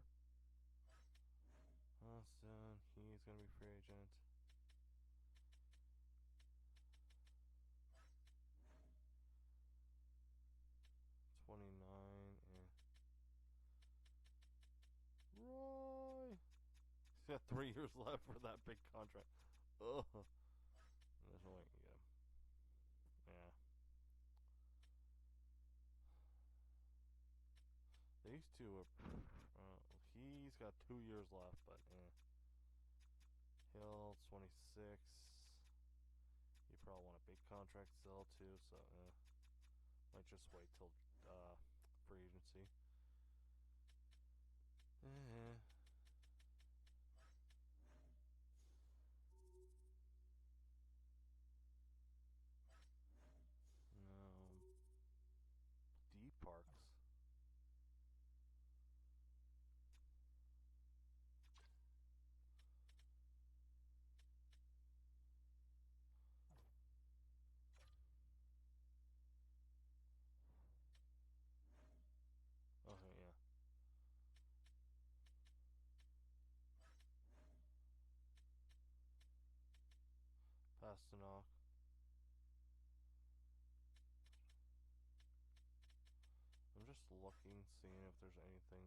Austin, he's gonna be free agent. $29 and Roy. He's got 3 years left for that big contract. Ugh. There's no way you can get him. Yeah. These two are. He's got 2 years left, but Hill 26. You probably want a big contract still too, so might just wait till free agency. No. D Parks. Okay, yeah. Pasternak. I'm just looking, seeing if there's anything.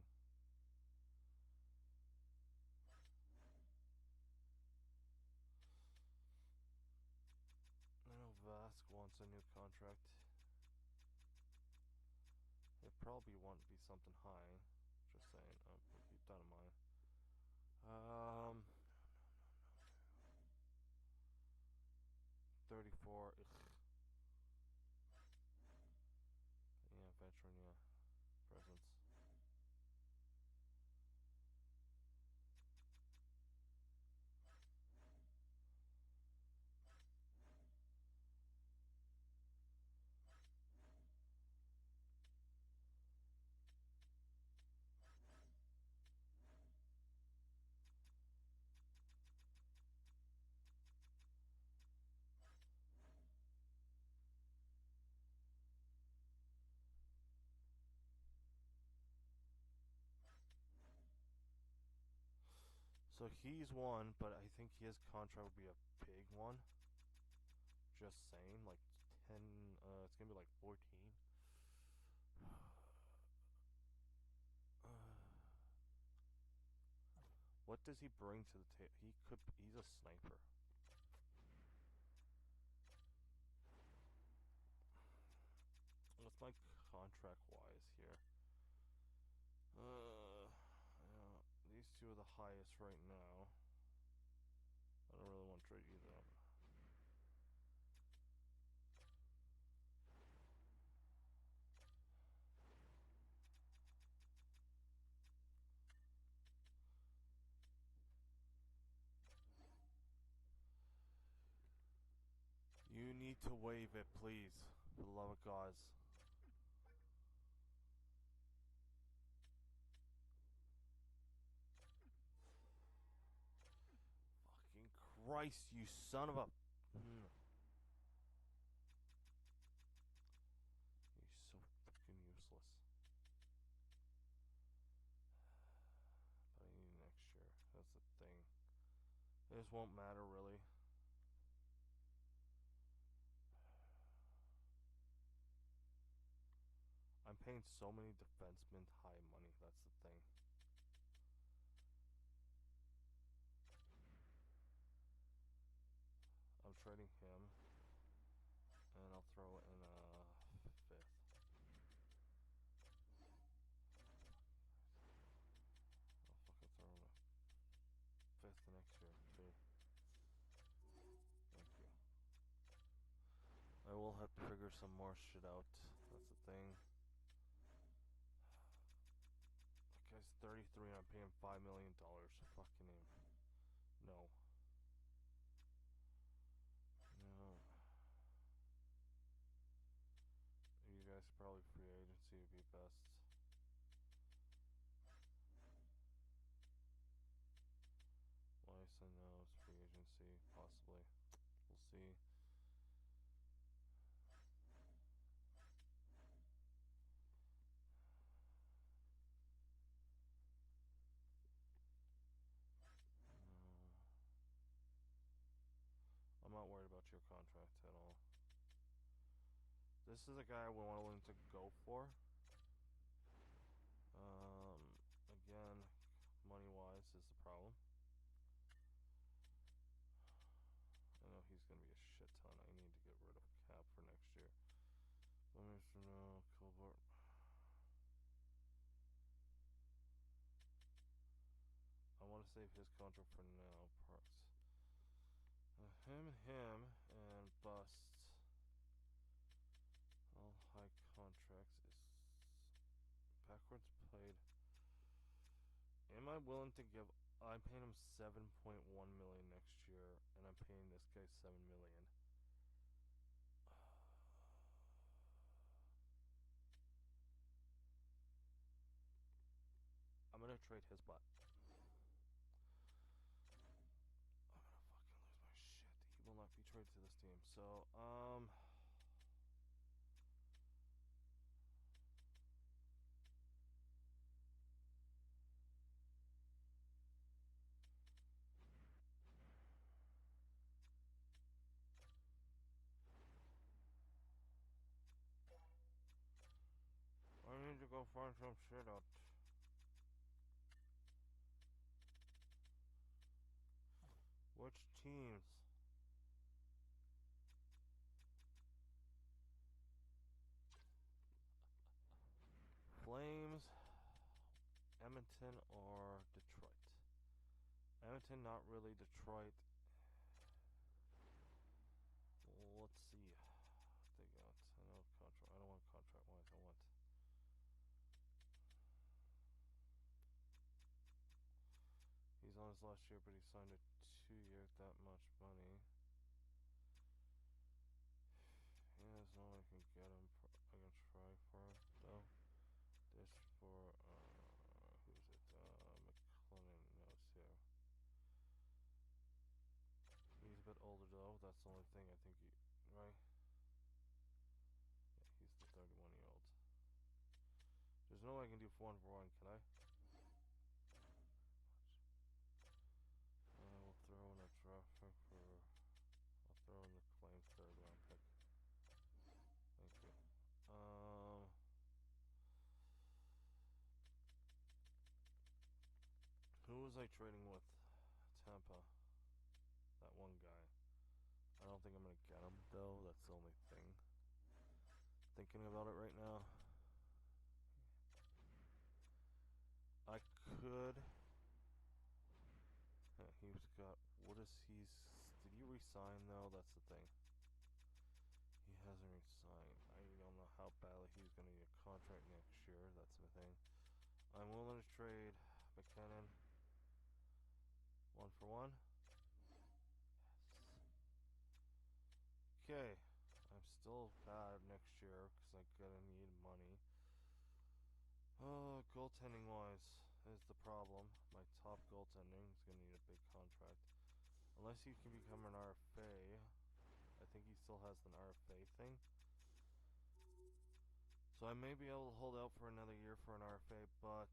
I know Vask wants a new contract. It probably won't be something high. Just saying. We'll keep that in mind. 34. Ugh. Yeah, veteran. Yeah, presence. So he's one, but I think his contract will be a big one. Just saying, like 10. It's gonna be like 14. What does he bring to the table? He's a sniper. What's my contract wise here? Yeah, these two are the highest right now. I don't really want to trade either of them. need to waive it, please. For the love of gods. Fucking Christ, you son of a... You're so fucking useless. But I need next year. That's the thing. This won't matter, really. I'm paying so many defensemen high money. That's the thing. I'm trading him. And I'll throw in a fifth. I'll fucking throw in a fifth next year, too. Thank you. I will have to figure some more shit out. That's the thing. That guy's 33 and I'm paying $5 million. Fucking him. No. No. You guys probably free agency would be best. Weiss, I know it's free agency, possibly. We'll see. No. I'm not worried about your contract at all. This is a guy we're willing to go for. Again, money-wise is the problem. I know he's gonna be a shit ton. I need to get rid of cap for next year. No, Colbert. I want to save his contract for now. Parks. Him, and busts. All high contracts is backwards played. Am I willing to give? I'm paying him 7.1 million next year, and I'm paying this guy 7 million. I'm gonna trade his butt. I'm gonna fucking lose my shit. He will not be traded to this team. So, I need to go find some shit out. Which teams? Flames, Edmonton, or Detroit? Edmonton, not really. Detroit. Well, let's see. They got. I know contract. I don't want contract wise. I want. He's on his last year, but he signed a 2-year at that much money. He has no one I can get him. I can try for him though. This for who's it? McLennan. No, it's here. He's a bit older though. That's the only thing I think he right. Yeah, he's the 31-year-old. There's no way I can do 1-for-1, can I? I will throw in a draft pick for. I'll throw in the Flames 3rd-round pick. Thank you. Who was I trading with? Tampa. That one guy. I don't think I'm gonna get him though. That's the only thing. Thinking about it right now. I could. He's got. What is he's? Did he resign though? That's the thing. He hasn't resigned. I don't know how badly he's gonna get a contract next year. That's the thing. I'm willing to trade McKinnon 1-for-1. Yes. Okay. still bad next year because I'm gonna need money. Goaltending wise is the problem. My top goaltending is gonna need a big contract. Unless he can become an RFA. I think he still has an RFA thing. So I may be able to hold out for another year for an RFA, but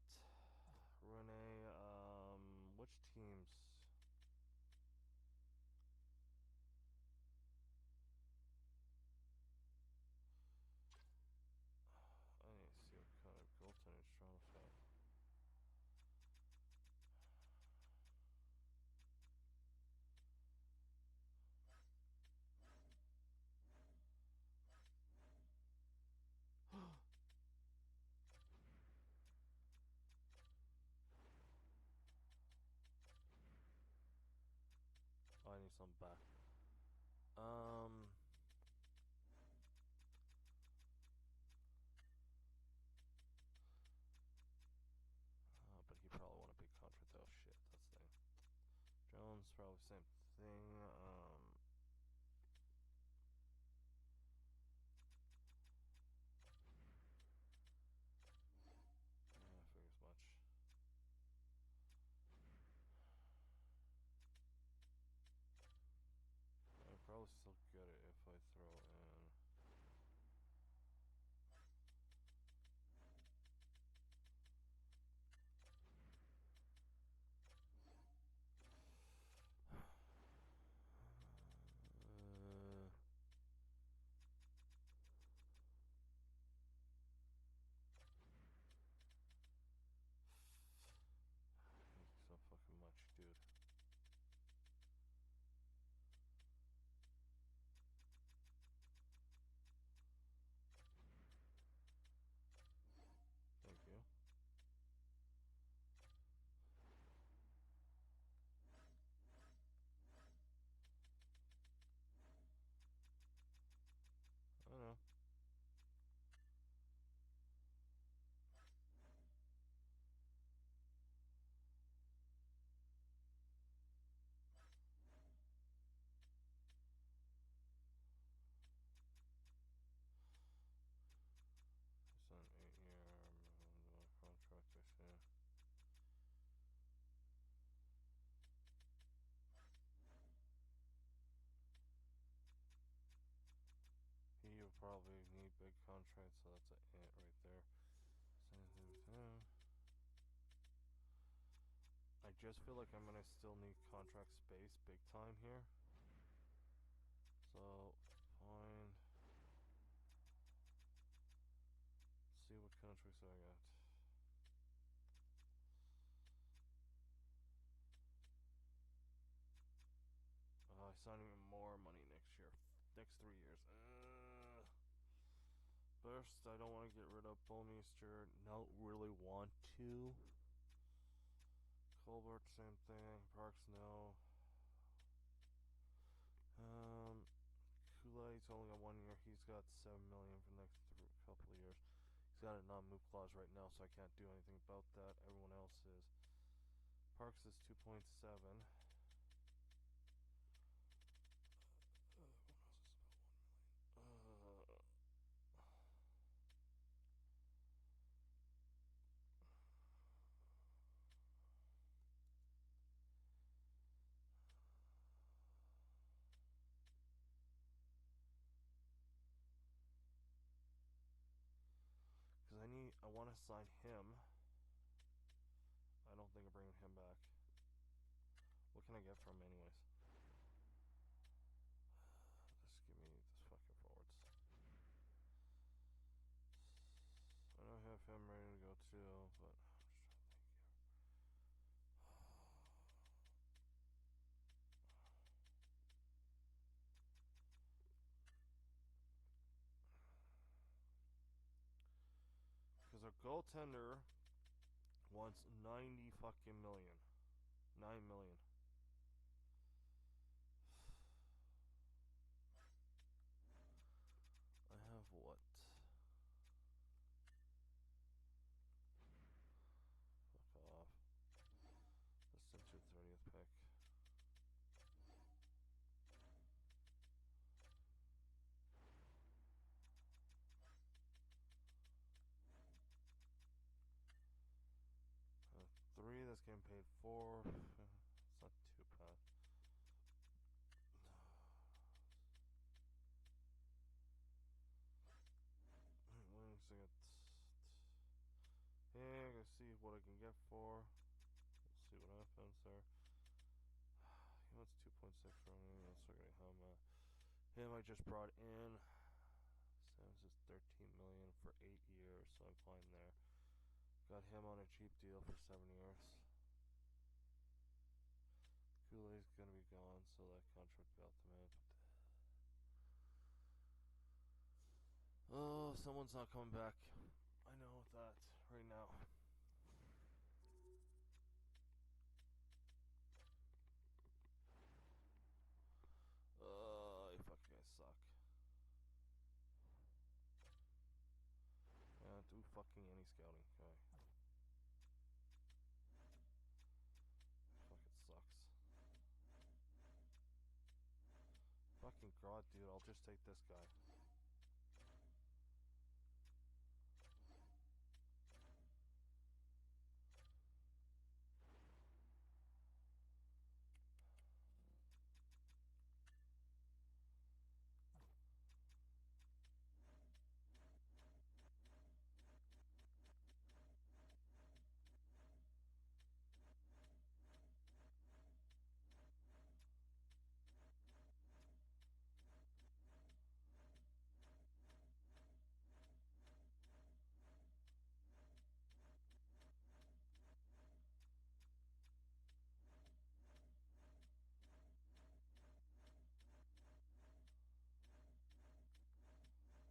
Renee, which teams? I need to see what kind of goaltending Toronto's have. Oh, I need some back. But he probably want a big contract. Oh shit, that's the thing. Jones probably same thing. I figure as much. I'd probably still get it if I throw in. So fucking much, dude. Thank you. I don't know. It's an 8-year contract, I see. He will probably need big contracts, so that's an it right there. Same thing with him. I just feel like I'm gonna still need contract space big time here. So, fine. Let's see what contracts I got. I sign even more money next year. Next 3 years. First, I don't want to get rid of Bullmeister. Don't really want to. Colbert, same thing. Parks, no. Kool-Aid's only got 1 year. He's got $7 million for the next couple of years. He's got a non-move clause right now, so I can't do anything about that. Everyone else is. Parks is 2.7. Everyone else is about 1 million. Because I want to sign him. I don't think of bringing him back. What can I get from him anyways? Just give me this fucking forwards. I don't have him ready to go too, but I'm just trying to think here. Because our goaltender wants 90 fucking million. 9 million. I have what? Fuck off. Let's send you the 30th pick. getting paid 4. It's not too bad. Wings, I got. Yeah, I gotta see what I can get for. We'll see what happens there. He wants 2.6 from me. I'm still getting him I just brought in. Sam's is 13 million for 8 years, so I'm fine there. Got him on a cheap deal for 7 years. Kool-Aid's gonna be gone, so that contract got them out. Oh, someone's not coming back. I know that right now. You fucking guys suck. Yeah, do fucking any scouting. Okay. Fuck, it sucks. Fucking god, dude, I'll just take this guy.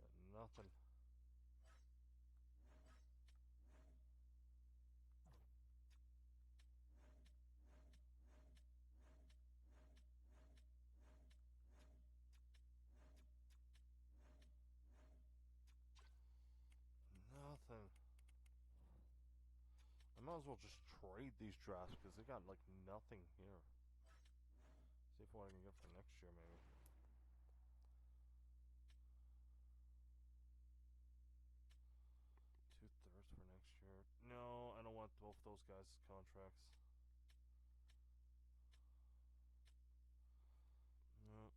Got nothing. Nothing. I might as well just trade these drafts because they got like nothing here. See if what I can get for next year, maybe. Two-thirds for next year. No, I don't want both those guys' contracts. No.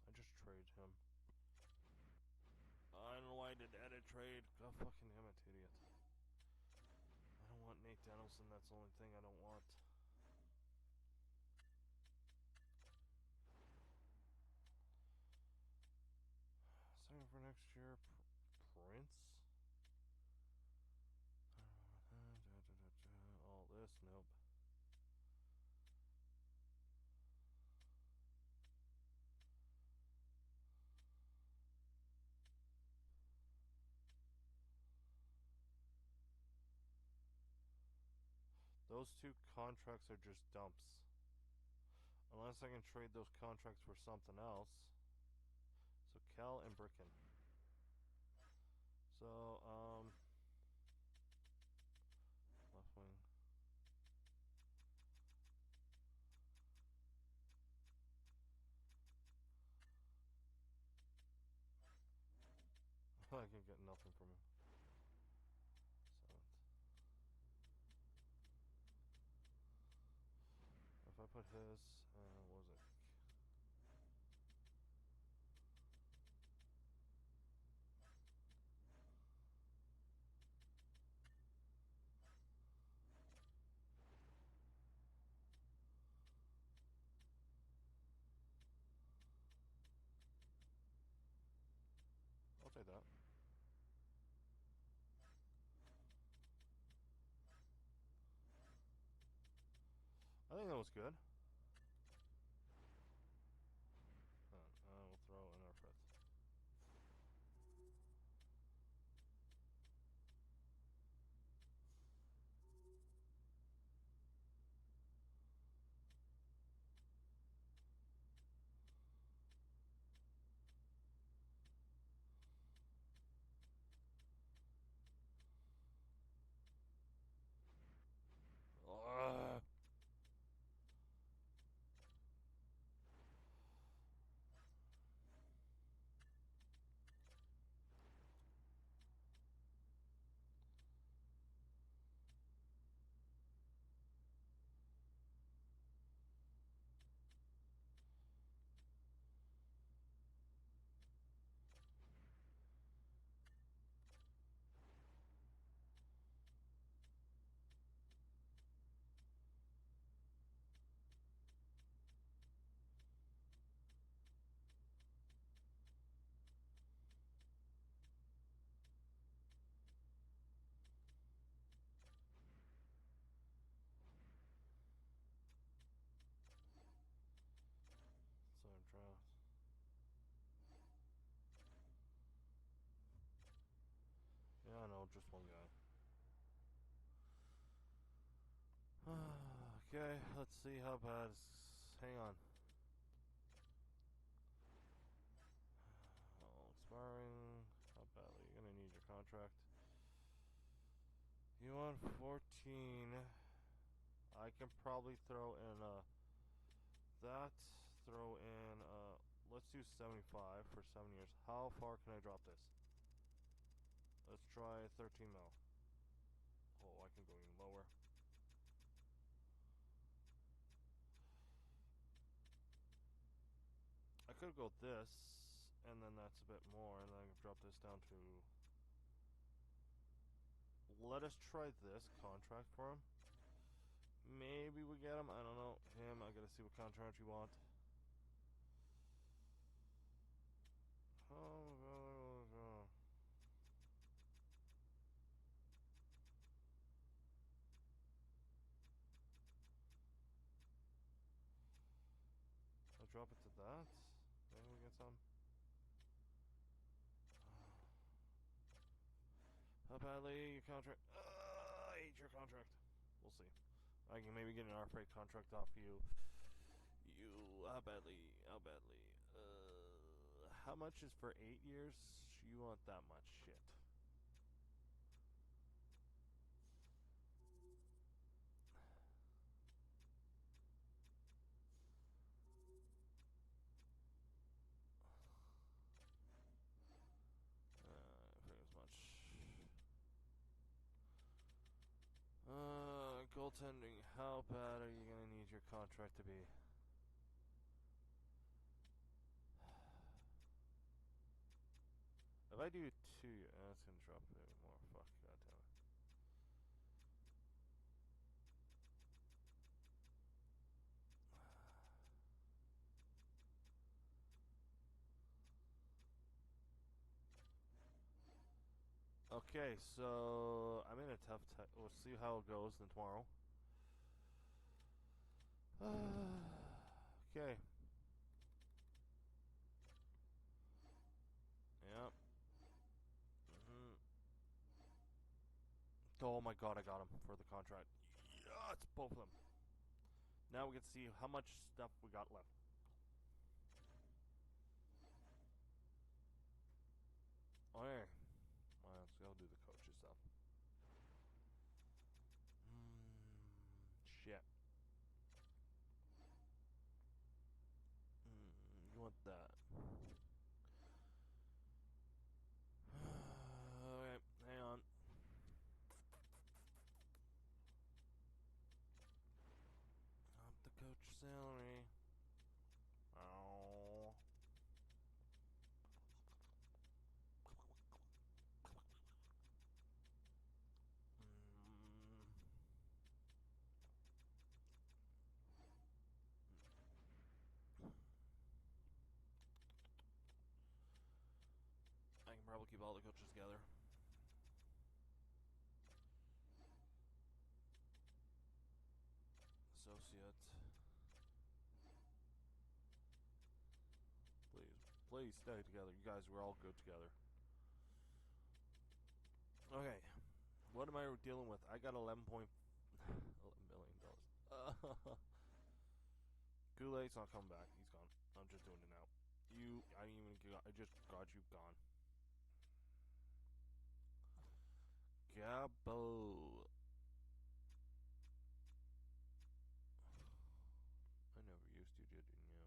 I just trade him. I don't know why I did edit trade. God fucking damn it, idiot. I don't want Nate Dennelson, that's the only thing I don't want. Second for next year, Prince. All this, nope. Those two contracts are just dumps. Unless I can trade those contracts for something else. So Cal and Bricken. So, left wing. I can get nothing from him. If I put his, what was it? I'll take that. I think that was good. We'll throw in our fifth. Okay, let's see how bad. Hang on. Oh, expiring. How badly? You're gonna need your contract. You want 14. I can probably throw in that. Throw in let's do 75 for 7 years. How far can I drop this? Let's try 13 mil. Oh, I can go even lower. I could go this, and then that's a bit more, and then I can drop this down to. Let us try this contract for him. Maybe we get him. I don't know. Him, I gotta see what contract you want. Oh, I'll drop it to that. Maybe we get some. How badly your contract? I hate your contract. We'll see. I can maybe get an R-freight contract off you. How badly? How badly? How much is for 8 years? You want that much shit. I figure as much. Goaltending. How bad are you gonna need your contract to be? If I do 2 years, that's gonna drop a bit more. Fuck, goddamn it. Okay, so I'm in a tough time. We'll see how it goes then tomorrow. Okay. Yep. Oh my god, I got him for the contract. Yeah, it's both of them. Now we can see how much stuff we got left. Okay. Well, let's go do the coaches stuff. Shit. You want that? Okay, hang on. Not the coach salary. Oh. I can probably keep all the coaches together. Associate. Please stay together. You guys were all good together. Okay. What am I dealing with? I got $11 million. Goulet's not coming back. He's gone. I'm just doing it now. I just got you gone. Gabo. I never used you, didn't you?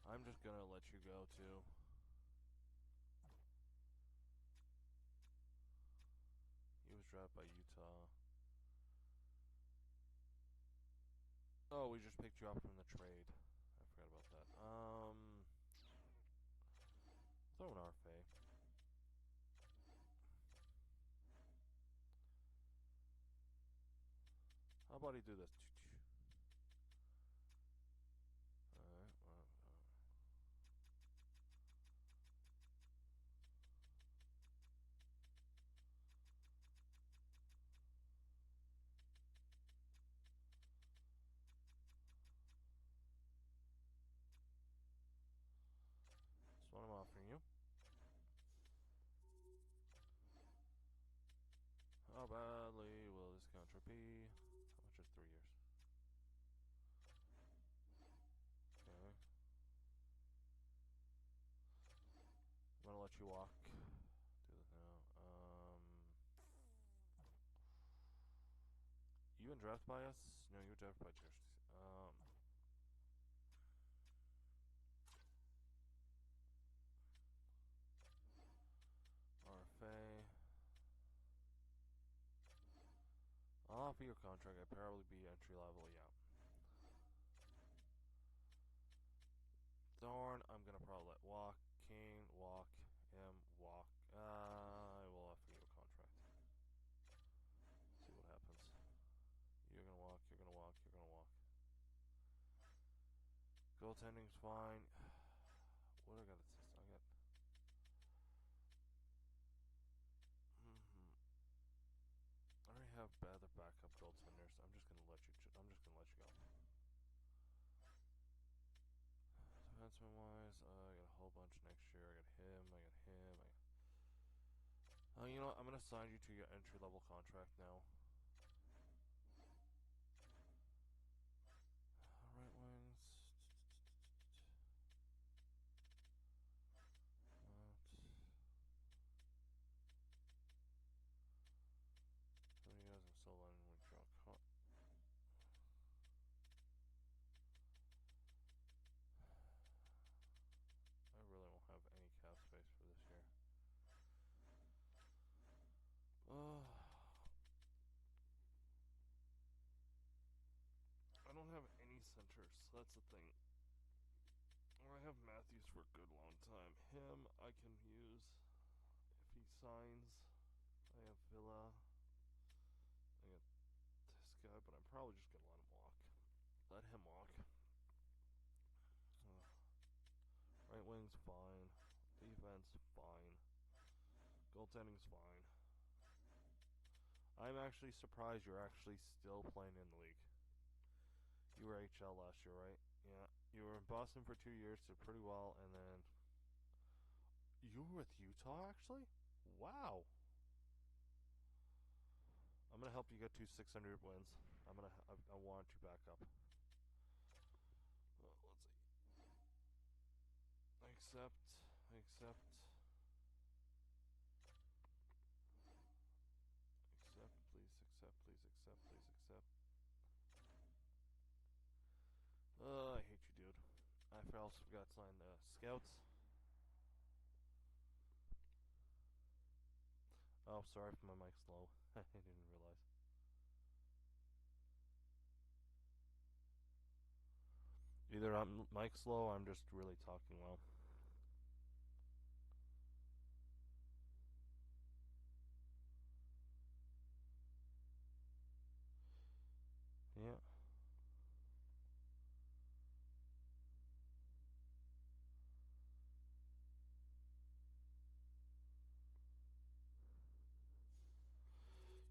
I'm just gonna let you go too. He was drafted by Utah. Oh, we just picked you up from the trade. I forgot about that. Throw an RFA. How about he do this? Alright, well. That's what I'm offering you. How badly will this contract be? How much is 3 years? let you walk. Do this now. You been drafted by us? No, you were drafted by Jersey. RFA. I'll offer you a contract. I'd probably be entry level, yeah. Thorn, I'm gonna probably let walk. Kane, walk. Him, walk. I will offer you a contract. See what happens. You're gonna walk, you're gonna walk, you're gonna walk. Goaltending's fine. What do I got? I got. I already have other backup goaltenders. I'm just gonna let you. I'm just gonna let you go. Defenseman wise, I got a whole bunch next year. I got him. I got him. You know what? I'm gonna sign you to your entry level contract now. Right wings. How many guys are still letting me draw? I really won't have any cap space for this year. I don't have any centers. That's the thing. I have Matthews for a good long time. Him I can use if he signs. I have Villa. I got this guy, but I'm probably just gonna let him walk. Let him walk. Right wing's fine. Defense fine. Goaltending's fine. I'm actually surprised you're actually still playing in the league. You were HL last year, right? Yeah. You were in Boston for 2 years, did pretty well, and then you were with Utah, actually? Wow. I'm gonna help you get to 600 wins. I want you back up. Well, let's see. I accept. Accept, please. Accept, please. Accept, please. Accept. I hate you, dude. I also forgot to sign the scouts. Oh, sorry if my mic's low. I didn't realize. Either I'm mic's low or I'm just really talking well. Yeah.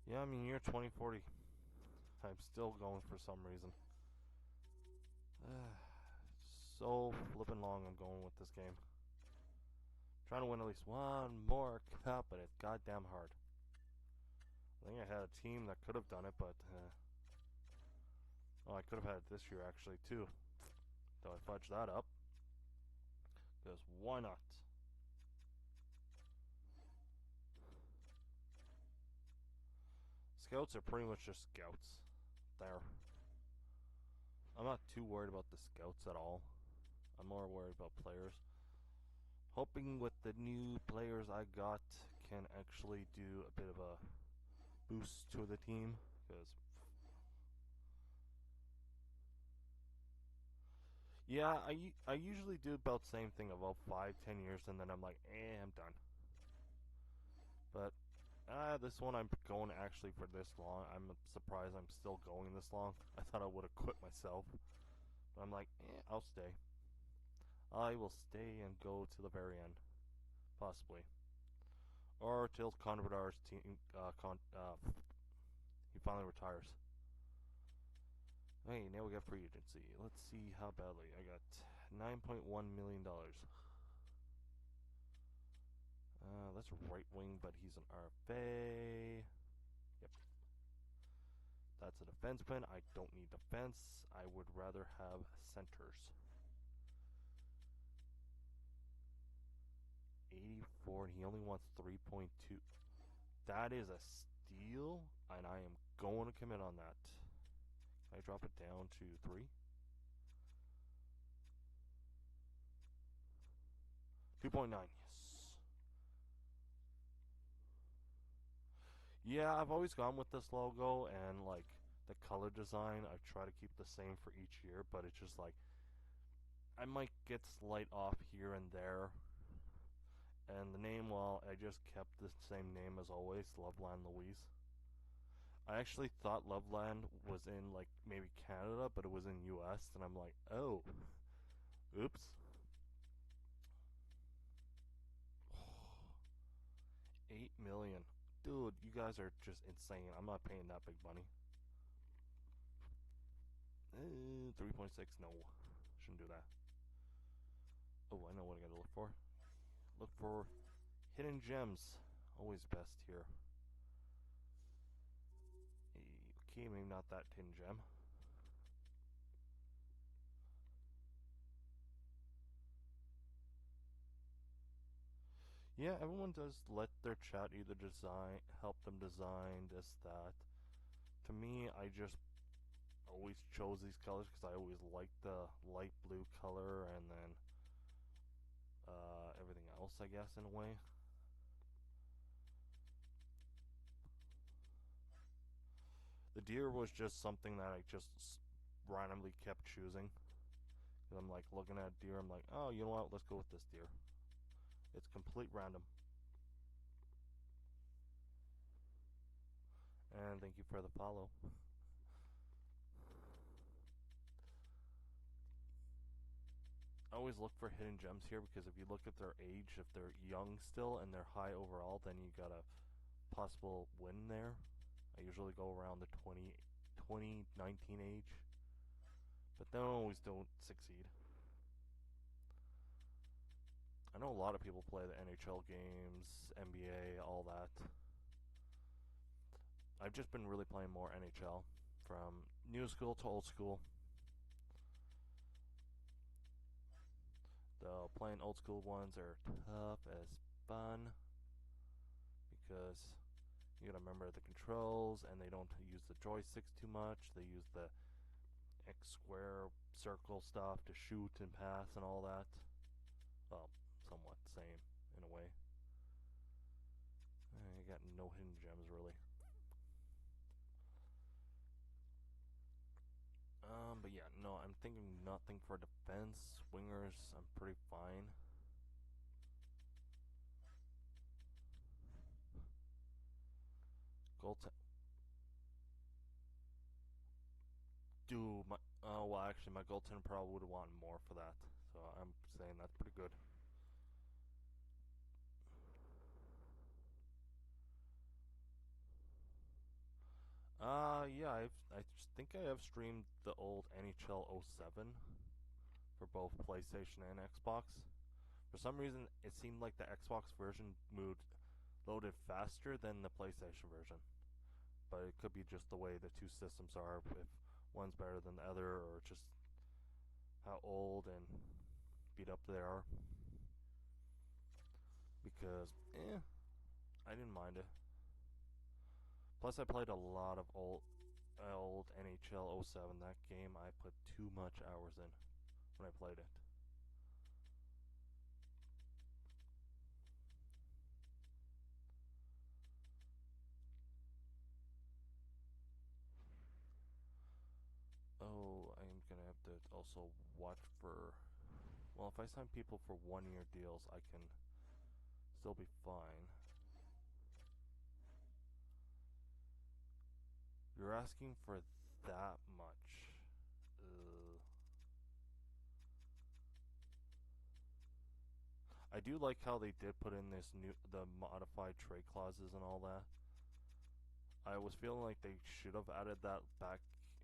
Yeah, I mean, year 2040. I'm still going for some reason. So flippin' long I'm going with this game. Trying to win at least one more cup, but it's goddamn hard. I think I had a team that could have done it, but I could have had it this year actually too. Though I fudged that up. Because why not? Scouts are pretty much just scouts. There. I'm not too worried about the scouts at all. I'm more worried about players. Hoping with the new players I got can actually do a bit of a boost to the team. Because yeah, I usually do about the same thing about 5-10 years, and then I'm like, I'm done. But this one I'm going actually for this long. I'm surprised I'm still going this long. I thought I would have quit myself. But I'm like, I'll stay. I will stay and go to the very end. Possibly. Or till Connor Bedard's team, he finally retires. Hey, now we got free agency. Let's see how badly. I got $9.1 million. That's right wing, but he's an RFA. Yep. That's a defenseman. I don't need defense. I would rather have centers. 84, and he only wants 3.2. That is a steal, and I am going to commit on that. Can I drop it down to 3? 2.9, yes. Yeah, I've always gone with this logo, and like the color design, I try to keep the same for each year, but it's just like I might get slight off here and there. And the name, well, I just kept the same name as always, Loveland, Louise. I actually thought Loveland was in like maybe Canada, but it was in US, and I'm like, oh, oops. $8 million. Dude, you guys are just insane. I'm not paying that big money. 3.6, no. Shouldn't do that. Oh, I know what I gotta look for. Look for hidden gems. Always best here. Okay, maybe not that hidden gem. Yeah, everyone does let their chat either help them design this, that. To me, I just always chose these colors because I always liked the light blue color, and then everything else, I guess, in a way. The deer was just something that I just randomly kept choosing. Because I'm like looking at deer, I'm like, oh, you know what, let's go with this deer. It's complete random. And thank you for the follow. I always look for hidden gems here because if you look at their age, if they're young still and they're high overall, then you got a possible win there. I usually go around the 19 age, but they always don't succeed. I know a lot of people play the NHL games, NBA, all that. I've just been really playing more NHL, from new school to old school. The playing old school ones are tough as fun because you gotta remember the controls, and they don't use the joysticks too much. They use the X square circle stuff to shoot and pass and all that. Well, somewhat same in a way. I got no hidden gems really. But yeah, no, I'm thinking nothing for defense. Wingers, I'm pretty fine. Goaltend. Dude, well, actually, my goaltender probably would have wanted more for that. So I'm saying that's pretty good. Yeah, I think I have streamed the old NHL '07 for both PlayStation and Xbox. For some reason, it seemed like the Xbox version loaded faster than the PlayStation version. But it could be just the way the two systems are, if one's better than the other, or just how old and beat up they are. Because, I didn't mind it. Plus, I played a lot of old NHL '07. That game, I put too much hours in when I played it. Oh, I'm gonna have to also watch for. Well, if I sign people for 1-year deals, I can still be fine. You're asking for that much. I do like how they did put in the modified trade clauses and all that. I was feeling like they should have added that back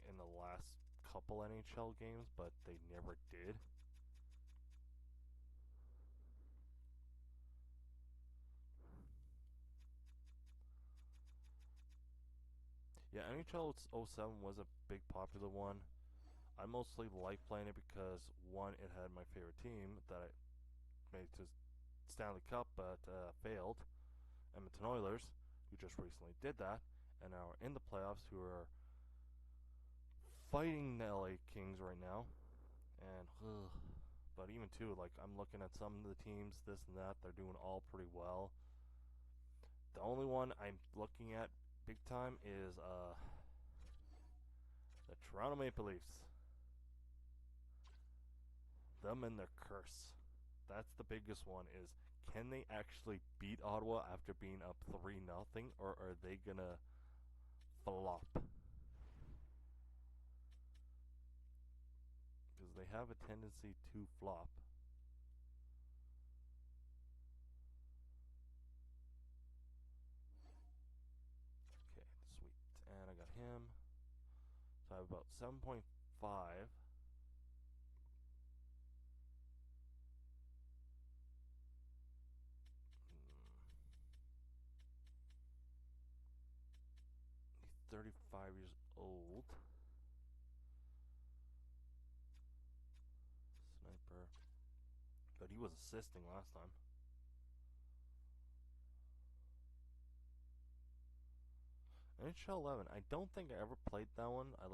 in the last couple NHL games, but they never did. Yeah, NHL '07 was a big popular one. I mostly liked playing it because, one, it had my favorite team that I made to Stanley Cup, but failed. Edmonton Oilers, who just recently did that, and are in the playoffs, who are fighting the LA Kings right now. And but even too, like I'm looking at some of the teams, this and that, they're doing all pretty well. The only one I'm looking at big time is the Toronto Maple Leafs. Them and their curse. That's the biggest one. Is can they actually beat Ottawa after being up 3-0, or are they gonna flop? Because they have a tendency to flop. Okay, sweet. And I got him. So I have about 7.5. He's 35 years old. Sniper. But he was assisting last time. NHL 11. I don't think I ever played that one. I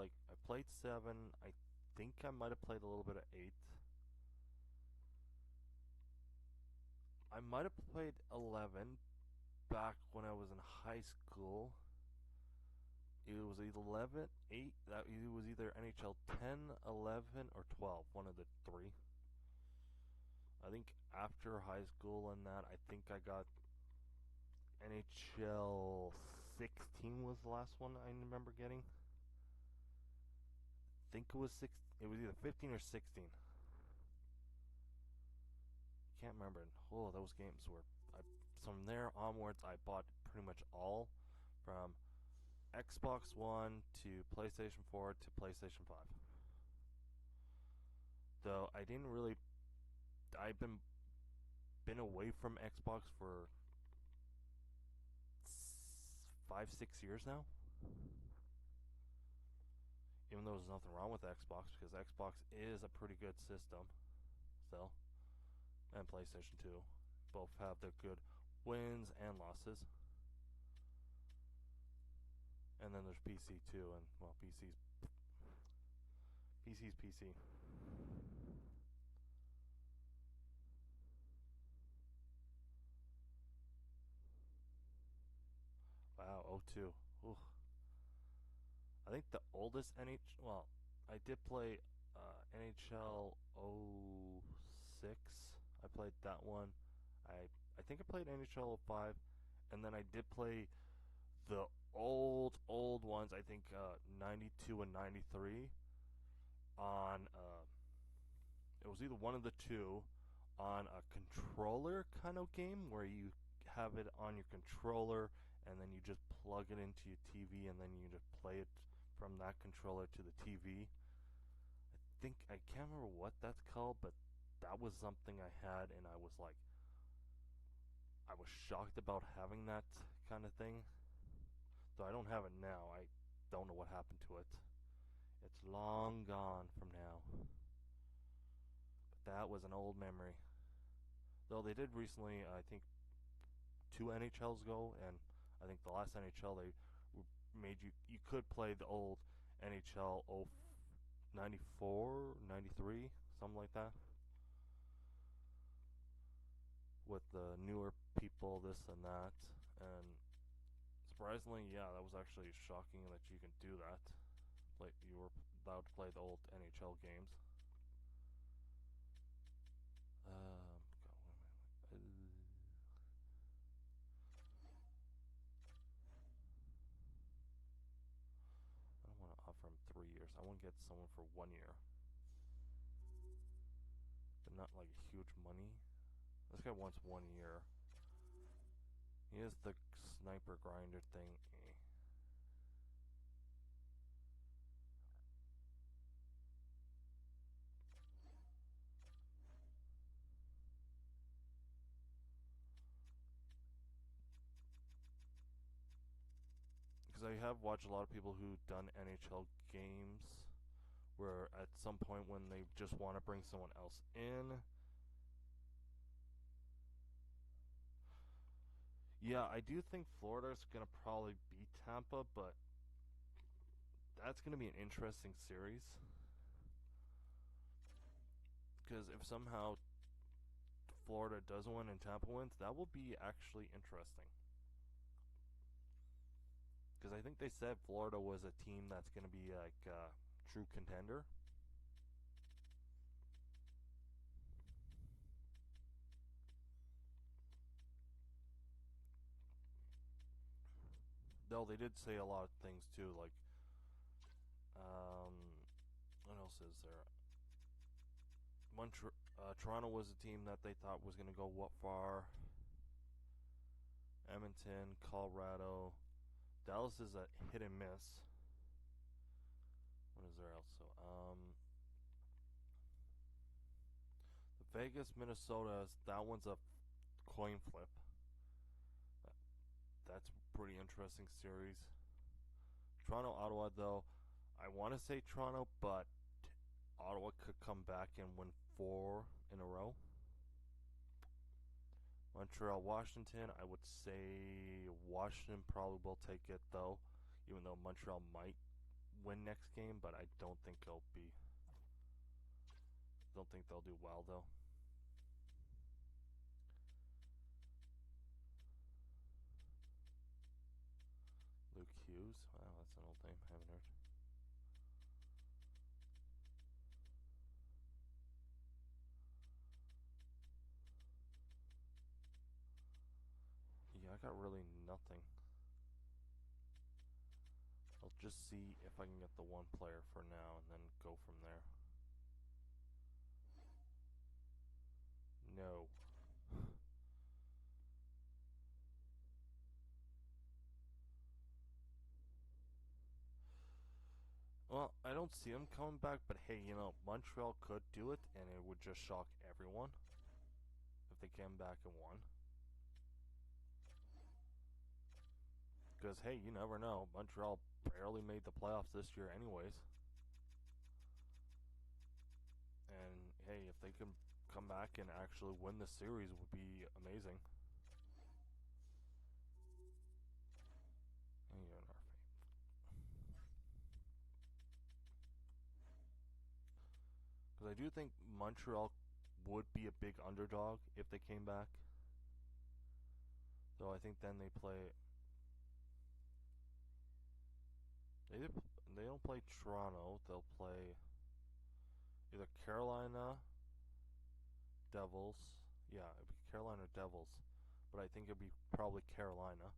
played 7. I think I might have played a little bit of 8. I might have played 11 back when I was in high school. It was 11, 8. That it was either NHL 10, 11, or 12. One of the three. I think after high school and that, I think I got NHL 16 was the last one I remember getting. I think it was 6. It was either 15 or 16. Can't remember. Oh, those games were. From there onwards, I bought pretty much all, from Xbox One to PlayStation 4 to PlayStation 5. Though I didn't really. I've been away from Xbox for 5-6 years now. Even though there's nothing wrong with Xbox, because Xbox is a pretty good system still, and PlayStation 2 both have their good wins and losses. And then there's PC too, and well, PC's PC. Wow, 02. Ooh. I think the oldest well, I did play NHL 06. I played that one. I think I played NHL 05, and then I did play the old ones. I think 92 and 93 on it was either one of the two on a controller kind of game where you have it on your controller and then you just plug it into your TV and then you just play it from that controller to the TV. I can't remember what that's called, but that was something I had, and I was shocked about having that kind of thing. Though I don't have it now. I don't know what happened to it. It's long gone from now. But that was an old memory. Though they did recently, I think, 2 NHLs ago, and I think the last NHL they made you could play the old NHL 94, 93, something like that, with the newer people, this and that. And surprisingly, yeah, that was actually shocking that you can do that. Like, you were allowed to play the old NHL games. I don't want to offer him 3 years. I want to get someone for 1 year, but not like huge money. This guy wants 1 year. He has the sniper grinder thing. Because I have watched a lot of people who've done NHL games where at some point when they just want to bring someone else in, Yeah, I do think Florida's gonna probably beat Tampa, but that's gonna be an interesting series. Because if somehow Florida doesn't win and Tampa wins, that will be actually interesting. Because I think they said Florida was a team that's going to be like a true contender. Though they did say a lot of things too, like um, what else is there? Toronto was a team that they thought was going to go what far. Edmonton, Colorado, Dallas is a hit and miss. What is there else? The Vegas, Minnesota, that one's a coin flip. That's a pretty interesting series. Toronto, Ottawa, though, I want to say Toronto, but Ottawa could come back and win 4 in a row. Montreal, Washington, I would say Washington probably will take it, though, even though Montreal might win next game, but I don't think they'll do well, though. Luke Hughes, wow, that's an old name, I haven't heard. Yeah, I got really nothing. I'll just see if I can get the one player for now and then go from there. No. Well, I don't see him coming back, but hey, Montreal could do it, and it would just shock everyone if they came back and won. Because, hey, you never know. Montreal barely made the playoffs this year, anyways. And, hey, if they can come back and actually win the series, would be amazing. Because I do think Montreal would be a big underdog if they came back. So I think then they play. They don't play Toronto. They'll play either Carolina, Devils. Yeah, it'd be Carolina Devils, but I think it'd be probably Carolina.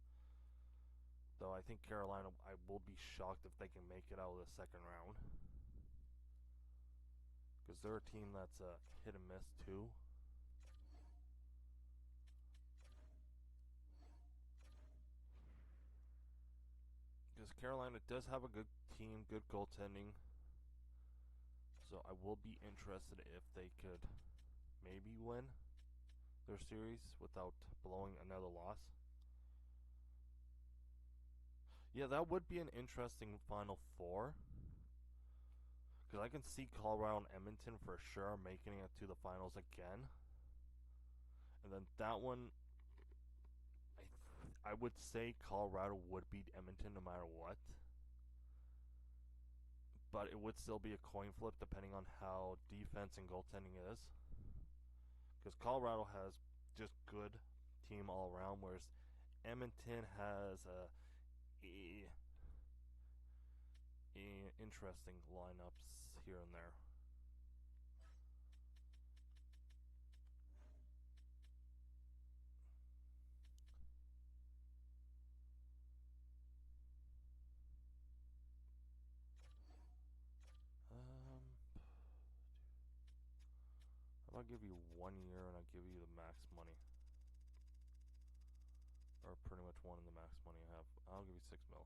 Though I think Carolina, I will be shocked if they can make it out of the second round, because they're a team that's a hit and miss too. Because Carolina does have a good team, good goaltending. So I will be interested if they could maybe win their series without blowing another loss. Yeah, that would be an interesting Final Four. Because I can see Colorado and Edmonton for sure making it to the finals again. And then that one, I would say Colorado would beat Edmonton no matter what. But it would still be a coin flip depending on how defense and goaltending is. Because Colorado has just good team all around, whereas Edmonton has interesting lineups here and there. I'll give you 1 year and I'll give you the max money. Or pretty much one of the max money I have. I'll give you 6 mil.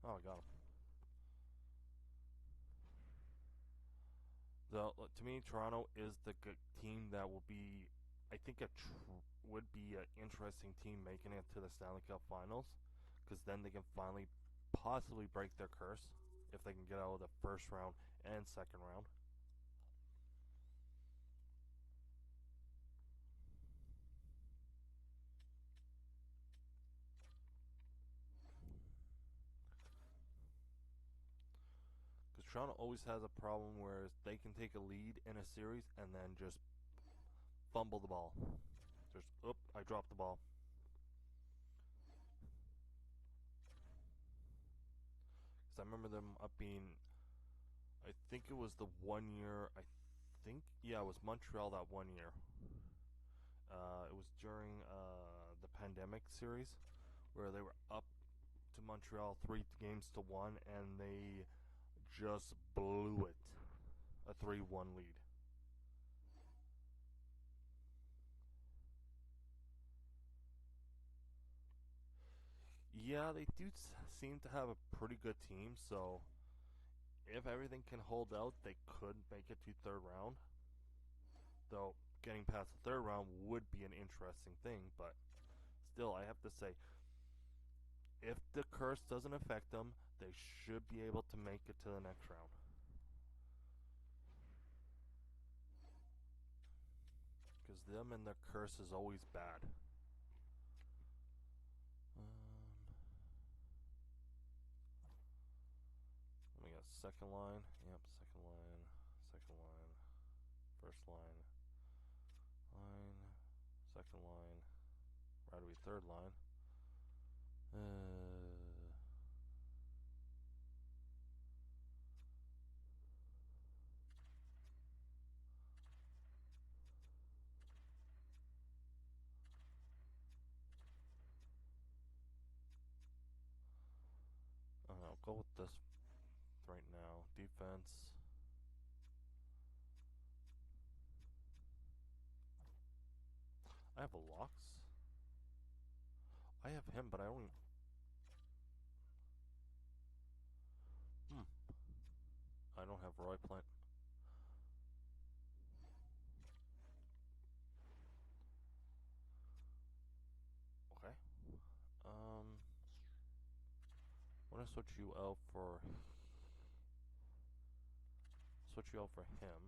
Oh, I got him. To me, Toronto is the good team that will be, I think, would be an interesting team making it to the Stanley Cup Finals, because then they can finally possibly break their curse if they can get out of the first round and second round. Sean always has a problem where they can take a lead in a series and then just fumble the ball. Just, oop, I dropped the ball. Because I remember them up being, I think it was the 1 year, it was Montreal that 1 year. It was during the pandemic series where they were up to Montreal 3 games to 1, and they just blew it. A 3-1 lead. Yeah, they do seem to have a pretty good team, so if everything can hold out, they could make it to third round. Though getting past the third round would be an interesting thing, but still, I have to say, if the curse doesn't affect them, they should be able to make it to the next round. Because them and their curse is always bad. We got second line. Yep, second line. Second line. First line. Line. Second line. Right away, third line. I'll go with this right now. Defense. I have a Locks. I have him, but I don't. I don't have Roy Plant. Okay. I'm gonna switch you out for him.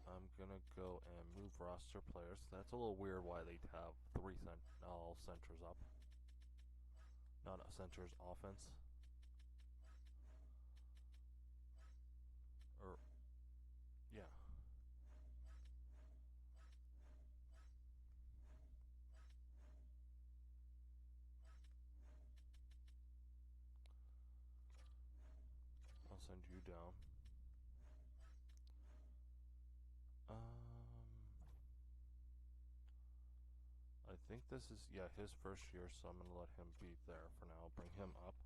I'm gonna go and move roster players. That's a little weird why they'd have all centers up. Not a centers offense. Or, yeah. I'll send you down. I think this is, his first year, so I'm going to let him be there for now. I'll bring him up.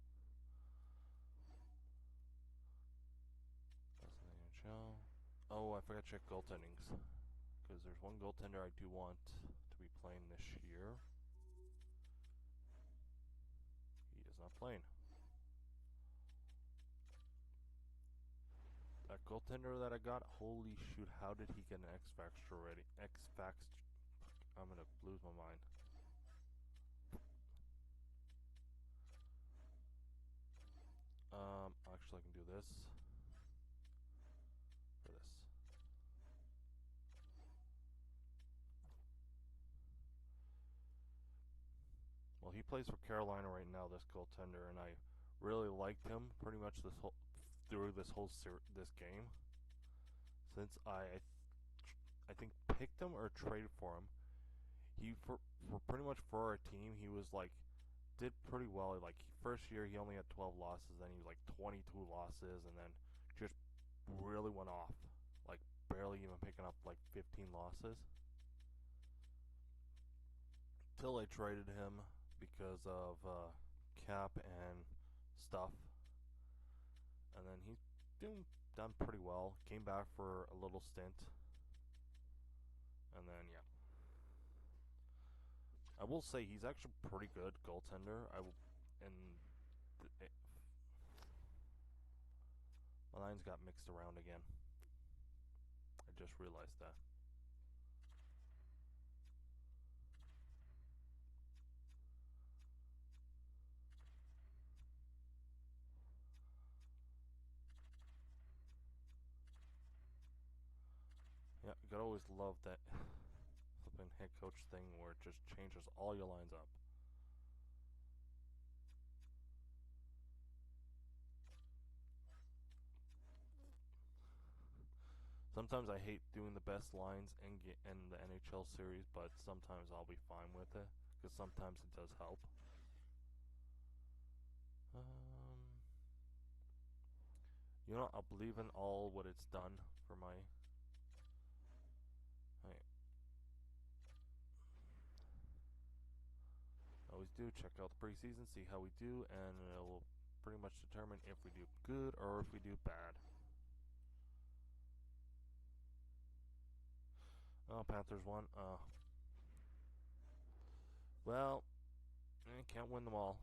That's the NHL. Oh, I forgot to check goaltendings. Because there's one goaltender I do want to be playing this year. He is not playing. That goaltender that I got, holy shoot, how did he get an X-Factor already? X-Factor. I'm gonna lose my mind. Actually, I can do this. For this. Well, he plays for Carolina right now, this goaltender, and I really liked him pretty much through this game. Since I think picked him or traded for him. He for pretty much for our team, he was like did pretty well. Like first year, he only had 12 losses, then he was like 22 losses, and then just really went off, like barely even picking up like 15 losses. Till I traded him because of cap and stuff, and then he's done pretty well. Came back for a little stint, and then I will say he's actually pretty good goaltender. My lines got mixed around again. I just realized that. Yeah, you gotta always love that flipping head coach thing where it just changes all your lines up. Sometimes I hate doing the best lines in the NHL series, but sometimes I'll be fine with it because sometimes it does help. You know, I'll believe in all what it's done for my. Hey, always do check out the preseason, see how we do, and it will pretty much determine if we do good or if we do bad. Oh, Panthers won. Well, can't win them all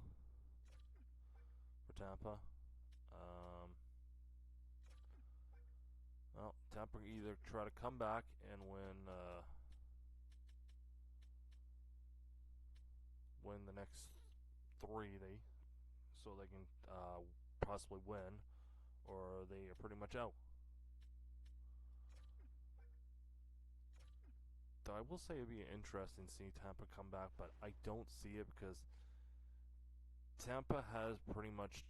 for Tampa. Well, Tampa either try to come back and win the next three, so they can possibly win, or they are pretty much out. Though I will say it'd be interesting to see Tampa come back, but I don't see it because Tampa has pretty much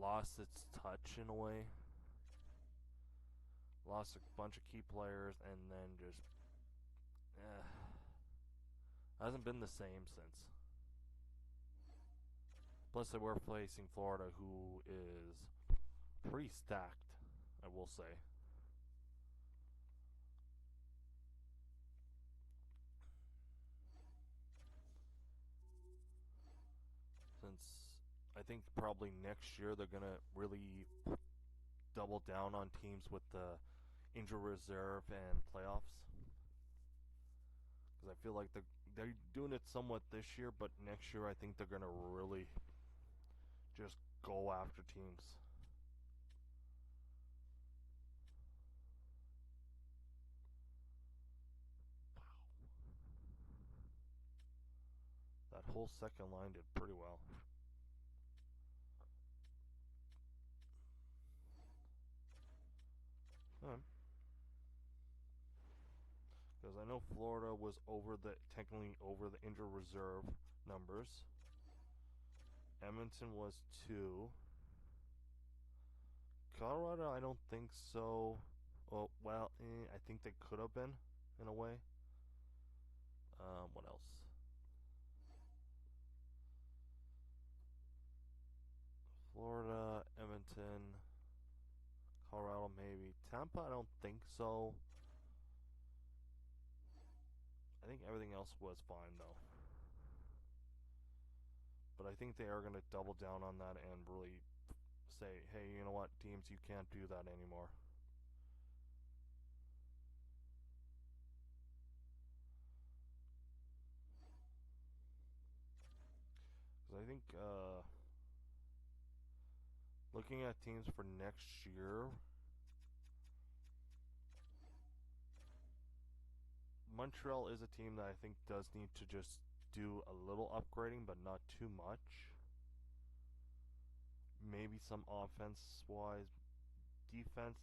lost its touch in a way. Lost a bunch of key players and then just hasn't been the same since. Plus they were facing Florida, who is pretty stacked, I will say. Since I think probably next year they're gonna really double down on teams with the injury reserve and playoffs. Because I feel like they're doing it somewhat this year, but next year I think they're gonna really just go after teams. That whole second line did pretty well. Because I know Florida was technically over the injured reserve numbers. Edmonton was 2. Colorado, I don't think so. Oh, well, I think they could have been, in a way. What else? Florida, Edmonton, Colorado, maybe. Tampa, I don't think so. I think everything else was fine, though. But I think they are going to double down on that and really say, hey, you know what, teams, you can't do that anymore. Because I think looking at teams for next year, Montreal is a team that I think does need to just do a little upgrading, but not too much. Maybe some offense-wise. Defense,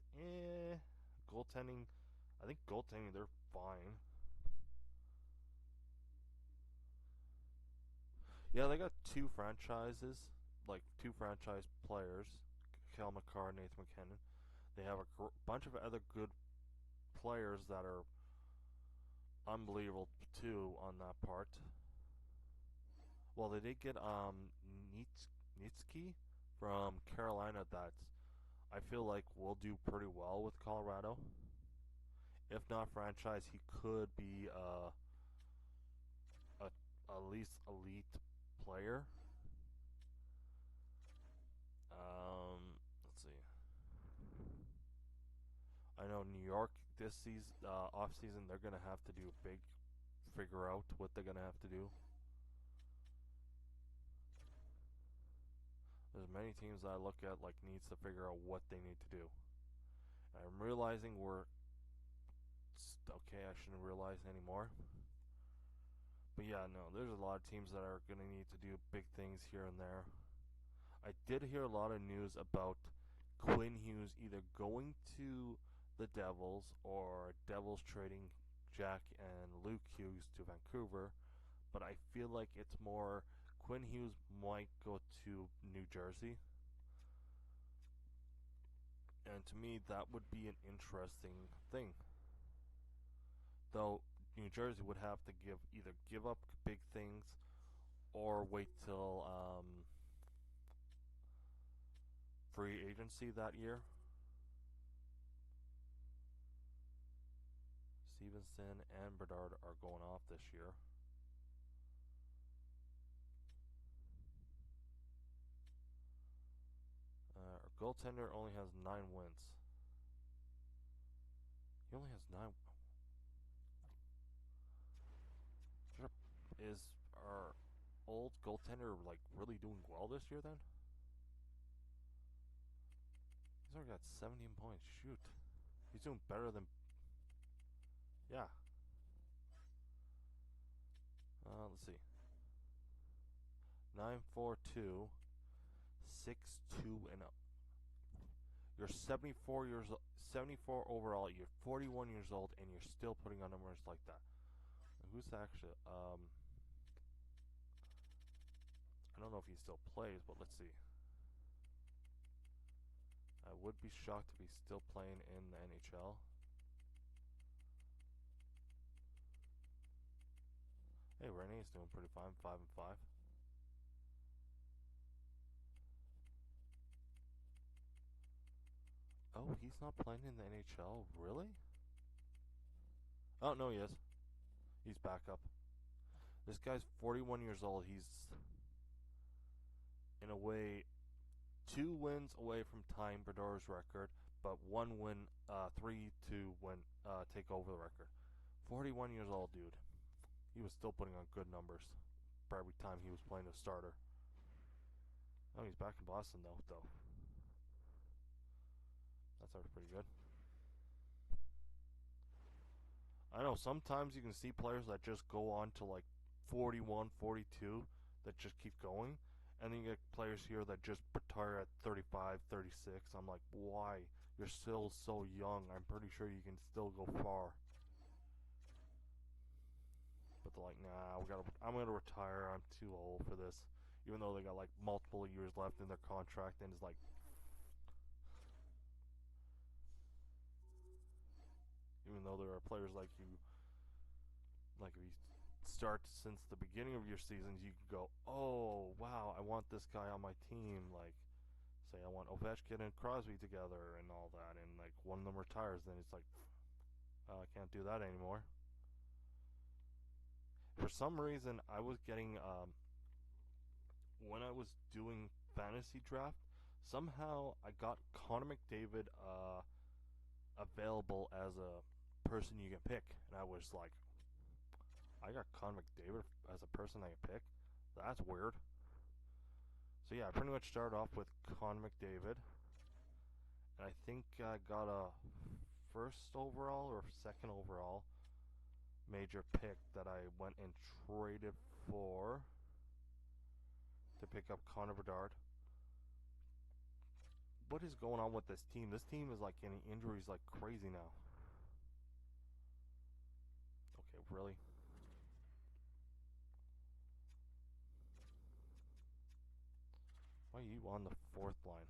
Goaltending, I think goaltending, they're fine. Yeah, they got two franchise players, Cal McCarr and Nathan McKinnon. They have a bunch of other good players that are unbelievable too on that part. Well, they did get Nitsky from Carolina. That I feel like will do pretty well with Colorado. If not franchise, he could be at least elite player. Let's see. I know New York this off season, they're gonna have to do a big figure out what they're gonna have to do. There's many teams that I look at like needs to figure out what they need to do. And I'm realizing okay, I shouldn't realize anymore. But yeah, no, there's a lot of teams that are going to need to do big things here and there. I did hear a lot of news about Quinn Hughes either going to the Devils or Devils trading Jack and Luke Hughes to Vancouver. But I feel like it's more Quinn Hughes might go to New Jersey. And to me, that would be an interesting thing. Though New Jersey would have to either give up big things or wait till free agency that year. Stevenson and Bedard are going off this year. Our goaltender only has 9 wins. He only has 9. Is our old goaltender like really doing well this year then? He's already got 17 points. Shoot. He's doing better than. Yeah. Let's see. 9-4-2, 6-2 and up. You're 74 overall. You're 41 years old, and you're still putting on numbers like that. Who's actually? I don't know if he still plays, but let's see. I would be shocked if he's still playing in the NHL. Hey, Rene's doing pretty fine, 5-5. Oh, he's not playing in the NHL, really? Oh no, he is. He's back up. This guy's 41 years old. He's in a way 2 wins away from tying Bedard's record, but 1 win, 3 to win, take over the record. 41 years old, dude. He was still putting on good numbers for every time he was playing a starter. Oh, he's back in Boston though. That's already pretty good. I know sometimes you can see players that just go on to like 41, 42 that just keep going. And then you get players here that just retire at 35, 36. I'm like, why? You're still so young. I'm pretty sure you can still go far. But they're like, nah, I'm gonna retire. I'm too old for this. Even though they got like multiple years left in their contract, and it's like, even though there are players like you, like if you start since the beginning of your seasons, you can go, oh wow, I want this guy on my team. Like, say I want Ovechkin and Crosby together and all that, and like one of them retires, then it's like, I can't do that anymore. For some reason, I was getting when I was doing fantasy draft, somehow I got Connor McDavid available as a person you can pick, and I was like, I got Connor McDavid as a person I can pick? That's weird. So yeah, I pretty much started off with Connor McDavid, and I think I got a first overall or second overall major pick that I went and traded for to pick up Connor Bedard. What is going on with this team? This team is like getting injuries like crazy now. Okay, really? Why are you on the 4th line?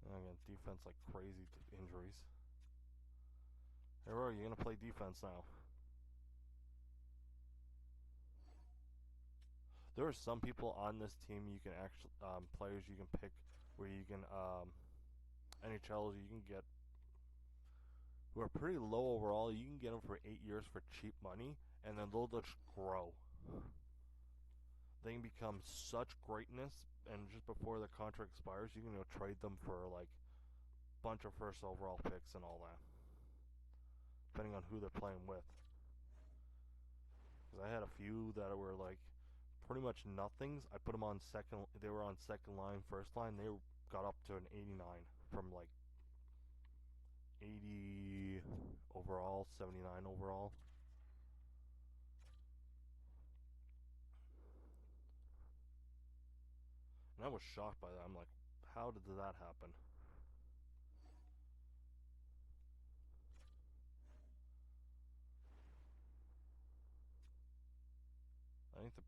And again, defense like crazy injuries. Hey, Rory, you gonna play defense now? There are some people on this team you can actually players you can pick where you can NHLs you can get who are pretty low overall. You can get them for 8 years for cheap money, and then they'll just grow. They can become such greatness, and just before the contract expires, you can trade them for like a bunch of first overall picks and all that, depending on who they're playing with. Because I had a few that were like pretty much nothings. I put them on second. They were on second line, first line. They got up to an 89 from like 80 overall, 79 overall. And I was shocked by that. I'm like, how did that happen?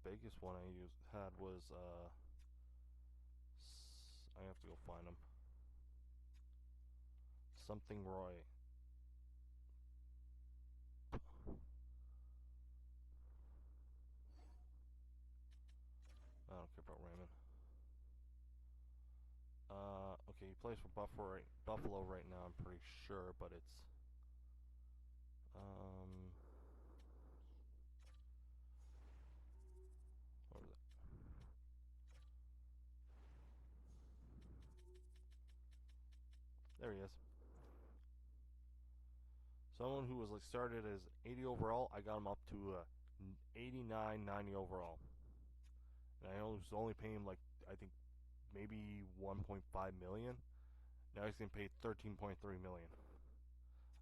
biggest one I had was I have to go find him. Something Roy. I don't care about Raymond. Okay, he plays for Buffalo right now, I'm pretty sure, but it's what was it? There he is. Someone who was like started as 80 overall, I got him up to 89, 90 overall. And I was only paying him like I think maybe 1.5 million. Now he's getting paid 13.3 million.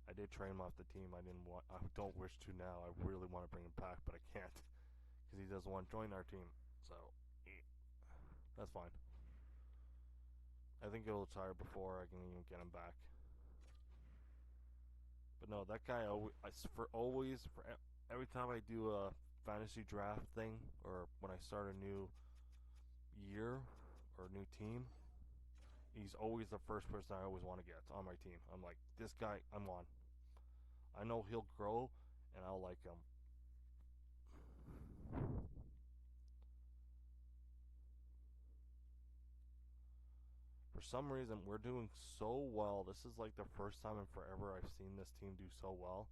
I did trade him off the team. I don't wish to now. I really want to bring him back, but I can't because he doesn't want to join our team. So that's fine. I think he'll retire before I can even get him back. But no, that guy for every time I do a fantasy draft thing or when I start a new year or a new team, he's always the first person I always want to get on my team. I'm like, this guy, I'm on. I know he'll grow and I'll like him. For some reason, we're doing so well. This is like the first time in forever I've seen this team do so well.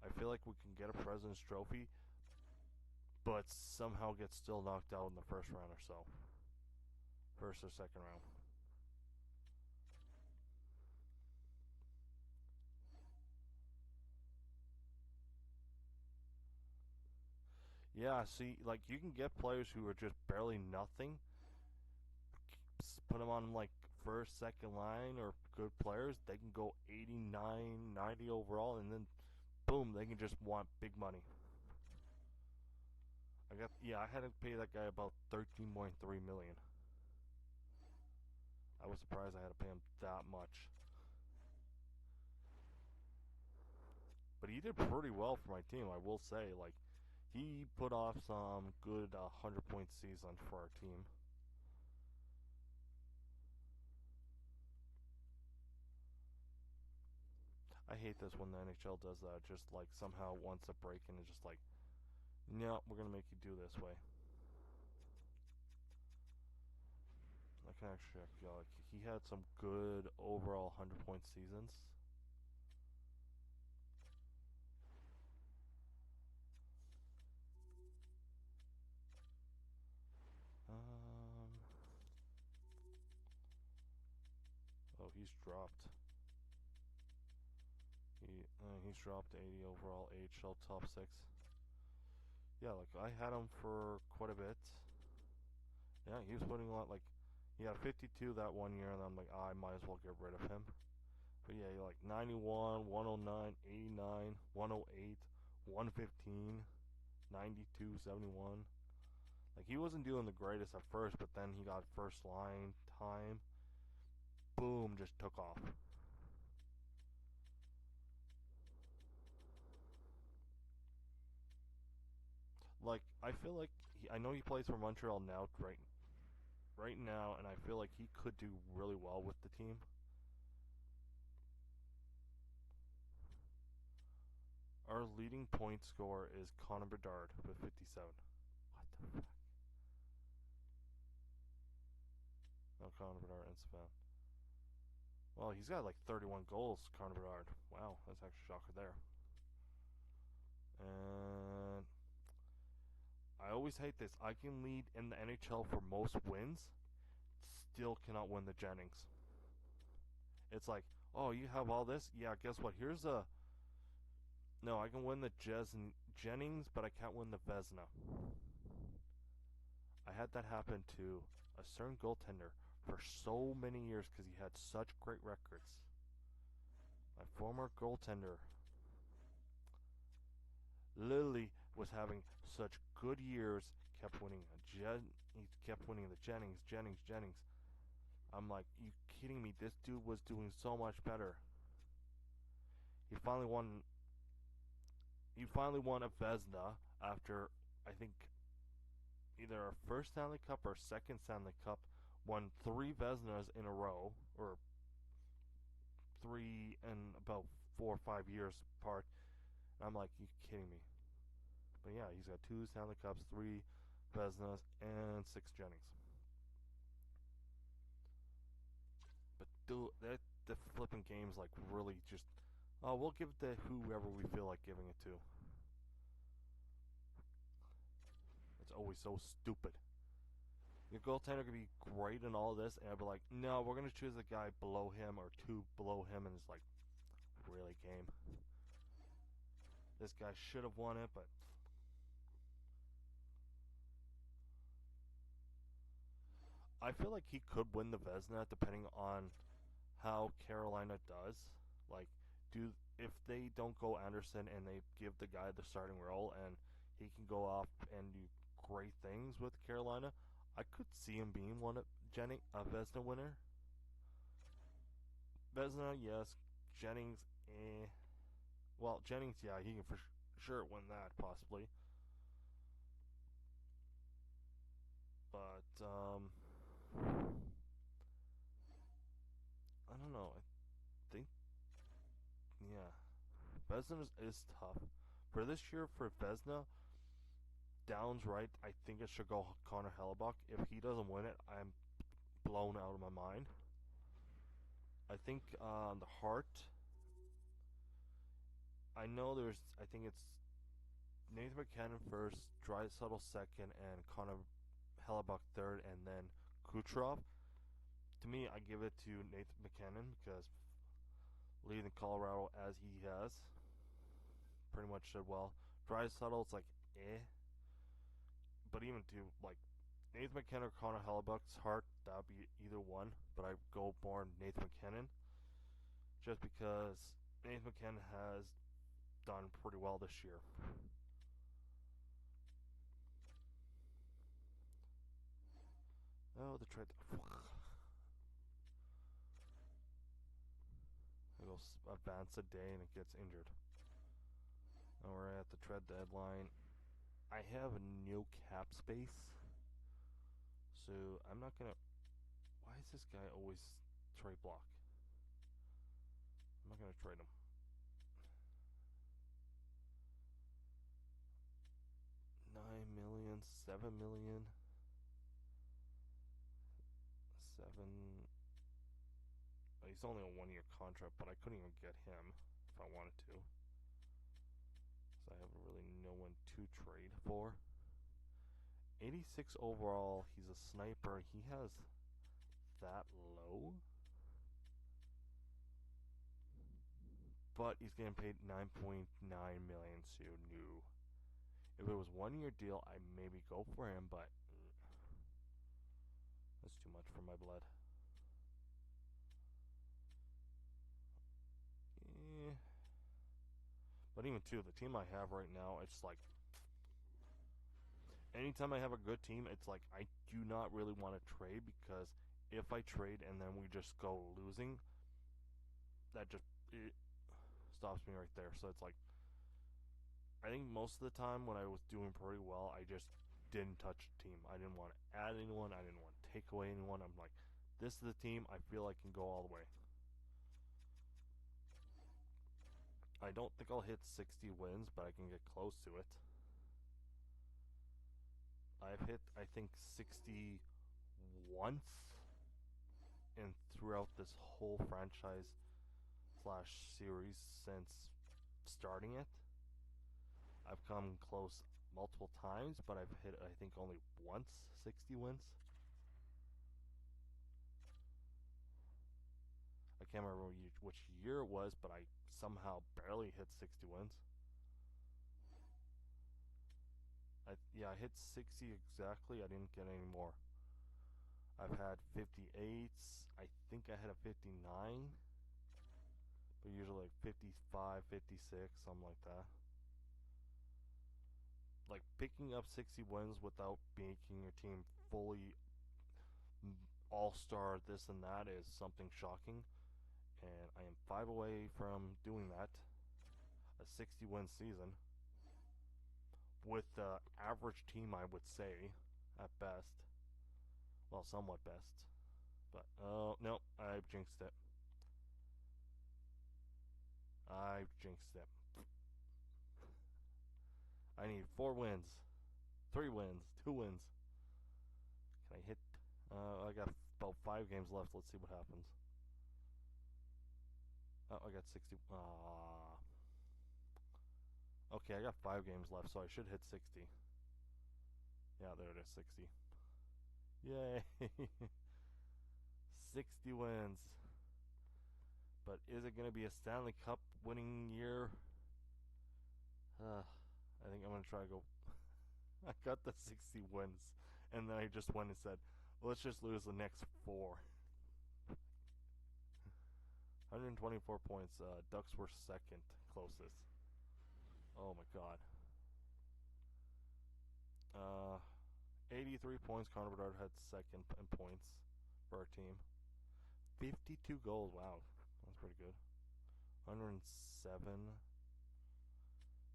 I feel like we can get a President's Trophy, but somehow get still knocked out in the first round or so. First or second round. Yeah, see, like you can get players who are just barely nothing, put them on like first, second line or good players, they can go 89, 90 overall, and then boom, they can just want big money. I had to pay that guy about 13.3 million. I was surprised I had to pay him that much. But he did pretty well for my team, I will say. Like, he put off some good 100-point season for our team. I hate this when the NHL does that. Just like somehow wants a break and it's just like, no, we're gonna make you do this way. I can actually check. Like he had some good overall 100-point seasons. Oh, he's dropped. He's dropped 80 overall AHL top 6. Yeah, like I had him for quite a bit. Yeah, he was putting a lot. Like he had 52 that one year, and I'm like, I might as well get rid of him. But yeah, like 91, 109, 89, 108, 115, 92, 71. Like he wasn't doing the greatest at first, but then he got first line time. Boom, just took off. Like I feel like I know he plays for Montreal now, right now, and I feel like he could do really well with the team. Our leading point scorer is Connor Bedard with 57. What the fuck? No, Connor Bedard and Savannah. Well, he's got like 31 goals, Connor Bedard. Wow, that's actually a shocker there. And I always hate this. I can lead in the NHL for most wins, still cannot win the Jennings. It's like, oh, you have all this? Yeah, guess what? Here's a. No, I can win the Jennings, but I can't win the Vezina. I had that happen to a certain goaltender for so many years because he had such great records. My former goaltender literally was having such good years, kept winning he kept winning the Jennings. I'm like, you kidding me? This dude was doing so much better. He finally won. He finally won a Vezina after I think either our first Stanley Cup or second Stanley Cup, won 3 Vezinas in a row, or 3 in about 4 or 5 years apart. And I'm like, you kidding me? But yeah, he's got 2 Stanley Cups, 3 Vezinas, and 6 Jennings. But dude, that the flipping game's like really just, oh, we'll give it to whoever we feel like giving it to. It's always so stupid. Your goaltender could be great in all this, and I'd be like, no, we're gonna choose a guy below him or two below him, and it's like, really, game. This guy should have won it, but I feel like he could win the Vezina depending on how Carolina does. Like, do if they don't go Anderson and they give the guy the starting role and he can go off and do great things with Carolina, I could see him being one of a Vezina winner. Vezina, yes. Jennings, eh. Well, Jennings, yeah, he can for sure win that possibly. But I don't know. I think, yeah, Vezina is tough. For this year, for Vezina, Downs right, I think it should go Connor Hellebuck. If he doesn't win it, I'm blown out of my mind. I think the Hart. I know there's. I think it's Nathan McKinnon first, Draisaitl second, and Connor Hellebuck third, and then Kucherov. To me, I give it to Nathan McKinnon because leading Colorado as he has, pretty much did well. Draisaitl, it's like eh, but even to like Nathan McKinnon or Connor Hellebuck's Hart, that would be either one. But I go more Nathan McKinnon just because Nathan McKinnon has done pretty well this year. Oh, the trade. It goes advance a day and it gets injured. Now we're at the trade deadline. I have no cap space, so I'm not gonna. Why is this guy always trade block? I'm not gonna trade him. 9 million, 7 million, 7. He's only a 1 year contract, but I couldn't even get him if I wanted to. So I have really no one to trade for. 86 overall. He's a sniper. He has that low, but he's getting paid 9.9 million. So no. If it was 1 year deal, I maybe go for him, but that's too much for my blood. Yeah. But even too, the team I have right now, it's like anytime I have a good team, it's like I do not really want to trade because if I trade and then we just go losing, that just it stops me right there. So it's like I think most of the time when I was doing pretty well, I just didn't touch the team. I didn't want to add anyone. I didn't want to take away anyone. I'm like, this is the team I feel I can go all the way. I don't think I'll hit 60 wins, but I can get close to it. I've hit, I think, 60 once and throughout this whole franchise slash series since starting it. I've come close multiple times, but I've hit, I think, only once 60 wins. I can't remember which year it was, but I somehow barely hit 60 wins. Yeah, I hit 60 exactly. I didn't get any more. I've had 58s. I think I had a 59, but usually like 55, 56, something like that. Like picking up 60 wins without making your team fully all-star this and that is something shocking, and I am 5 away from doing that. A 60 win season with the average team, I would say. at best. Well, somewhat best. But, oh, no, I've jinxed it. I've jinxed it. I need 4 wins. 3 wins. 2 wins. Can I hit? I got about 5 games left. Let's see what happens. Oh, I got 60. Okay, I got 5 games left, so I should hit 60. Yeah, there it is, 60. Yay! 60 wins. But is it going to be a Stanley Cup winning year? I think I'm going to try to go. I got the 60 wins, and then I just went and said, let's just lose the next 4. 124 points. Ducks were second closest. Oh my god. 83 points. Connor Bedard had second in points for our team. 52 goals. Wow, that's pretty good. 107.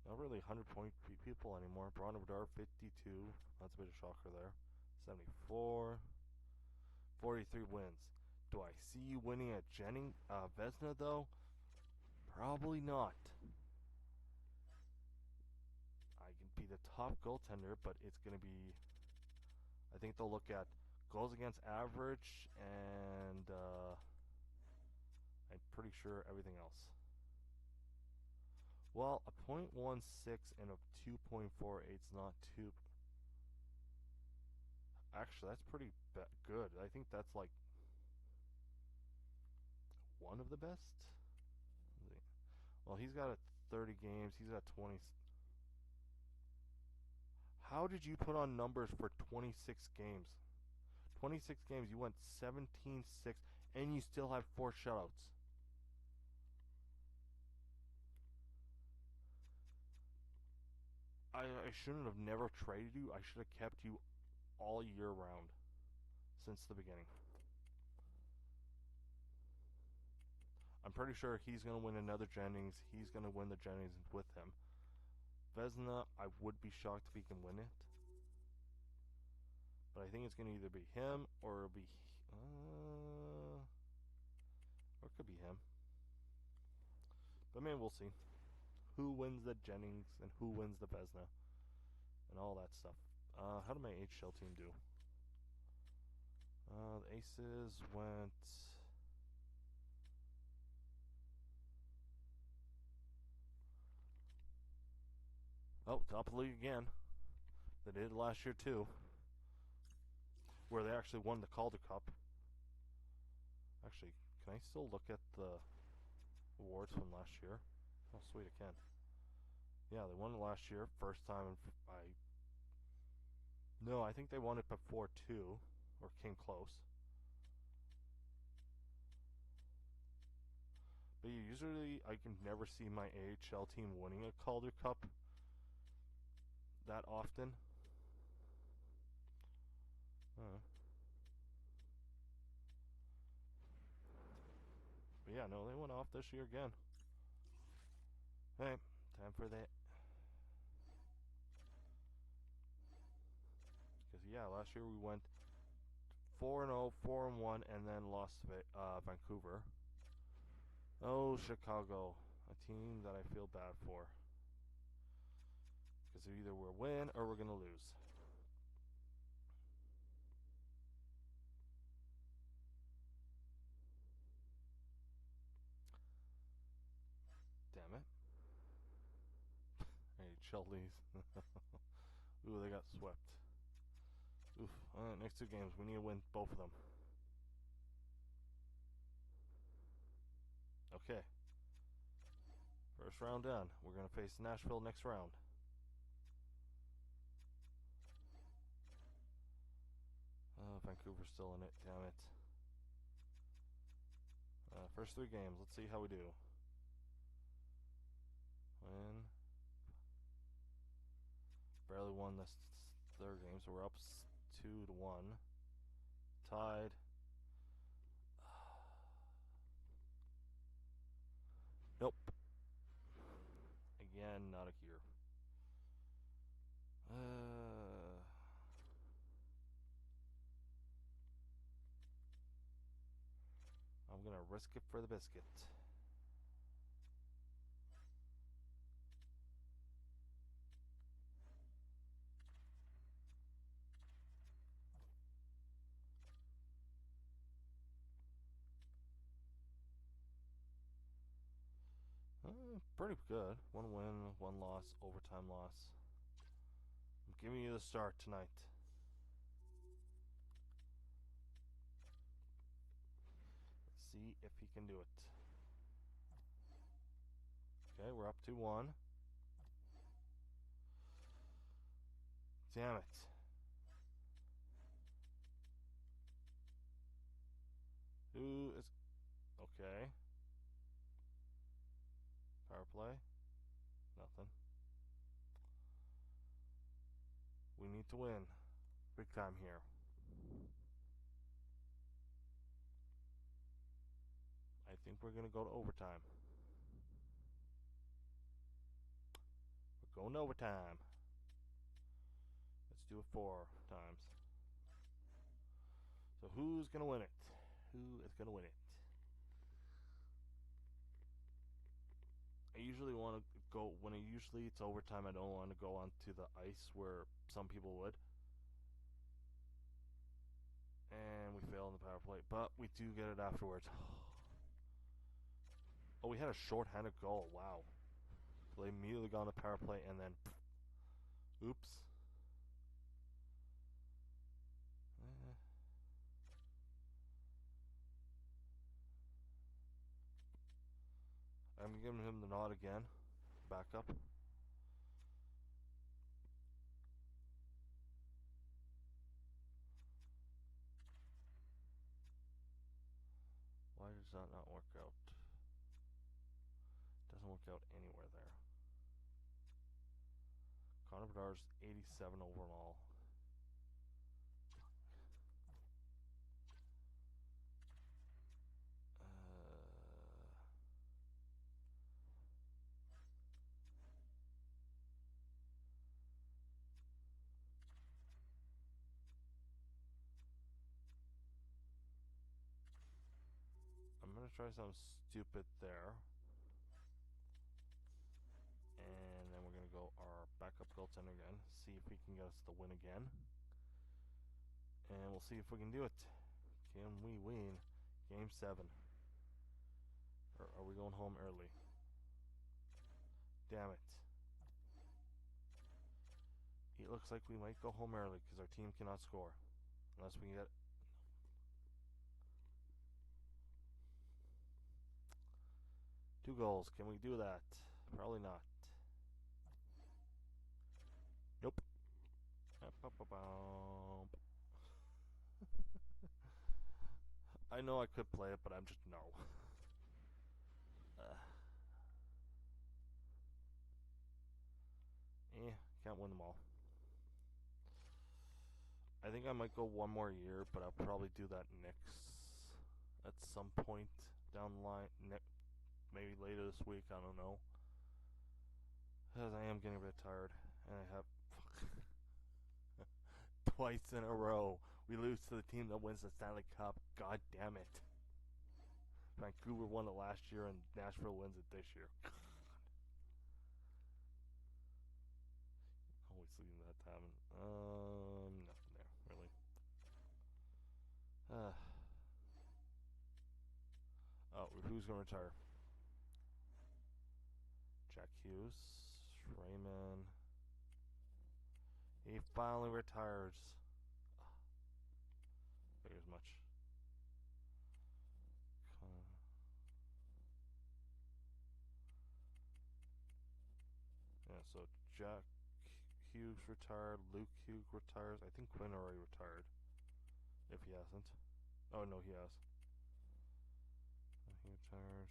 Not really 100-point people anymore. Connor Bedard 52. That's a bit of a shocker there. 74. 43 wins. Do I see you winning at Vezina though? Probably not. I can be the top goaltender, but it's going to be... I think they'll look at goals against average and I'm pretty sure everything else. Well, a .16 and a 2.48 is not too... Actually, that's pretty good. I think that's like one of the best. Well, he's got 30 games. He's got 20. How did you put on numbers for 26 games? 26 games, you went 17-6, and you still have 4 shutouts. I shouldn't have never traded you. I should have kept you all year round since the beginning. I'm pretty sure he's going to win another Jennings. He's going to win the Jennings with him. Vezina, I would be shocked if he can win it. But I think it's going to either be him or it'll be... or it could be him. But man, we'll see. Who wins the Jennings and who wins the Vezina. And all that stuff. How did my HL team do? The Aces went... Oh, top of the league again. They did last year too. Where they actually won the Calder Cup. Actually, can I still look at the awards from last year? Oh, sweet, I can. Yeah, they won it last year. First time No, I think they won it before too. Or came close. But usually, I can never see my AHL team winning a Calder Cup that often. But yeah, no, they went off this year again. Hey, time for that. Because yeah, last year we went 4-0, 4-1, and then lost to Vancouver. Oh, Chicago, a team that I feel bad for. Because either we're win or we're gonna lose. Damn it. Hey, Chelsea's. Ooh, they got swept. Oof. Alright, next 2 games, we need to win both of them. Okay. First round done. We're going to face Nashville next round. Vancouver's still in it, damn it. First 3 games, let's see how we do. Win. Barely won this 3rd game, so we're up 2-1. Tied. Nope. Again, not a here. risk it for the biscuit. Pretty good. 1 win, 1 loss, overtime loss. I'm giving you the start tonight. Let's see if he can do it. Okay, we're up 2-1. Damn it. Who is... Okay. Power play. Nothing. We need to win. Big time here. I think we're going to go to overtime. We're going to overtime. Let's do it 4 times. So who's going to win it? Who is going to win it? I usually want to go, when usually it's overtime, I don't want to go onto the ice where some people would. And we fail in the power play, but we do get it afterwards. Oh, we had a short-handed goal. Wow. So they immediately got on the power play and then... Oops. I'm giving him the nod again. Back up. Why does that not work out? Doesn't work out anywhere there. Connor Bedard's 87 overall. I'm gonna try something stupid there. And then we're gonna go our backup goaltender again. See if we can get us the win again. And we'll see if we can do it. Can we win Game 7? Or are we going home early? Damn it. It looks like we might go home early because our team cannot score. Unless we can get... Two goals. Can we do that? Probably not. Nope. I know I could play it, but I'm just no. Can't win them all. I think I might go 1 more year, but I'll probably do that next at some point down the line. Maybe later this week, I don't know. Because I am getting a bit tired, and I have twice in a row we lose to the team that wins the Stanley Cup. God damn it. Vancouver won it last year, and Nashville wins it this year. Always leaving that to happen. Nothing there, really. Oh, who's going to retire? Jack Hughes, Raymond. He finally retires. Figures much. Yeah, so Jack Hughes retired, Luke Hughes retires. I think Quinn already retired. If he hasn't. Oh, no, he has. He retired.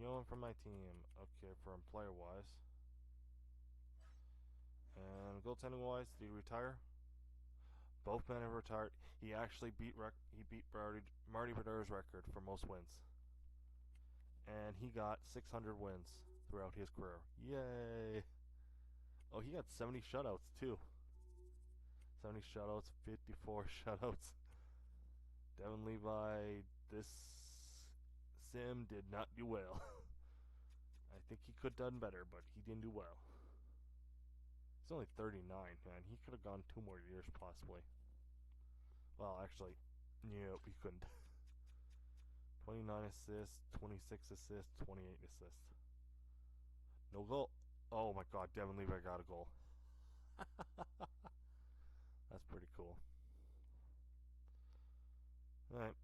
No one from my team. Okay, for player wise. And goaltending wise, did he retire? Both men have retired. He actually beat Marty Bedard's record for most wins. And he got 600 wins throughout his career. Yay! Oh, he got 70 shutouts too. 70 shutouts, 54 shutouts. Devin Levi, this sim did not do well. I think he could have done better, but he didn't do well. He's only 39, man. He could have gone 2 more years, possibly. Well, actually, nope, he couldn't. 29 assists, 26 assists, 28 assists. No goal. Oh my god, Devin Levi got a goal. That's pretty cool. Alright.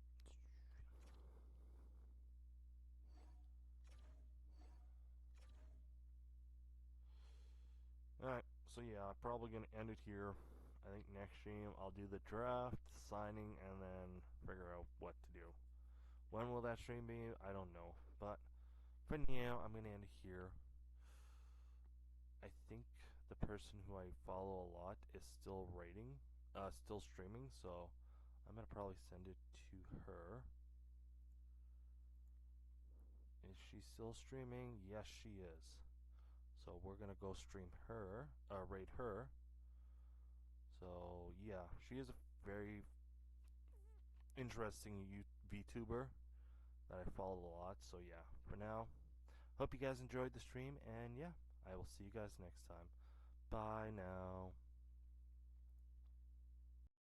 Alright, so yeah, I'm probably going to end it here. I think next stream I'll do the draft, signing, and then figure out what to do. When will that stream be? I don't know. But for now, I'm going to end it here. I think the person who I follow a lot is still still streaming, so I'm going to probably send it to her. Is she still streaming? Yes, she is. So we're going to go stream her, rate her. So yeah, she is a very interesting VTuber that I follow a lot. So yeah, for now, hope you guys enjoyed the stream, and yeah, I will see you guys next time. Bye now.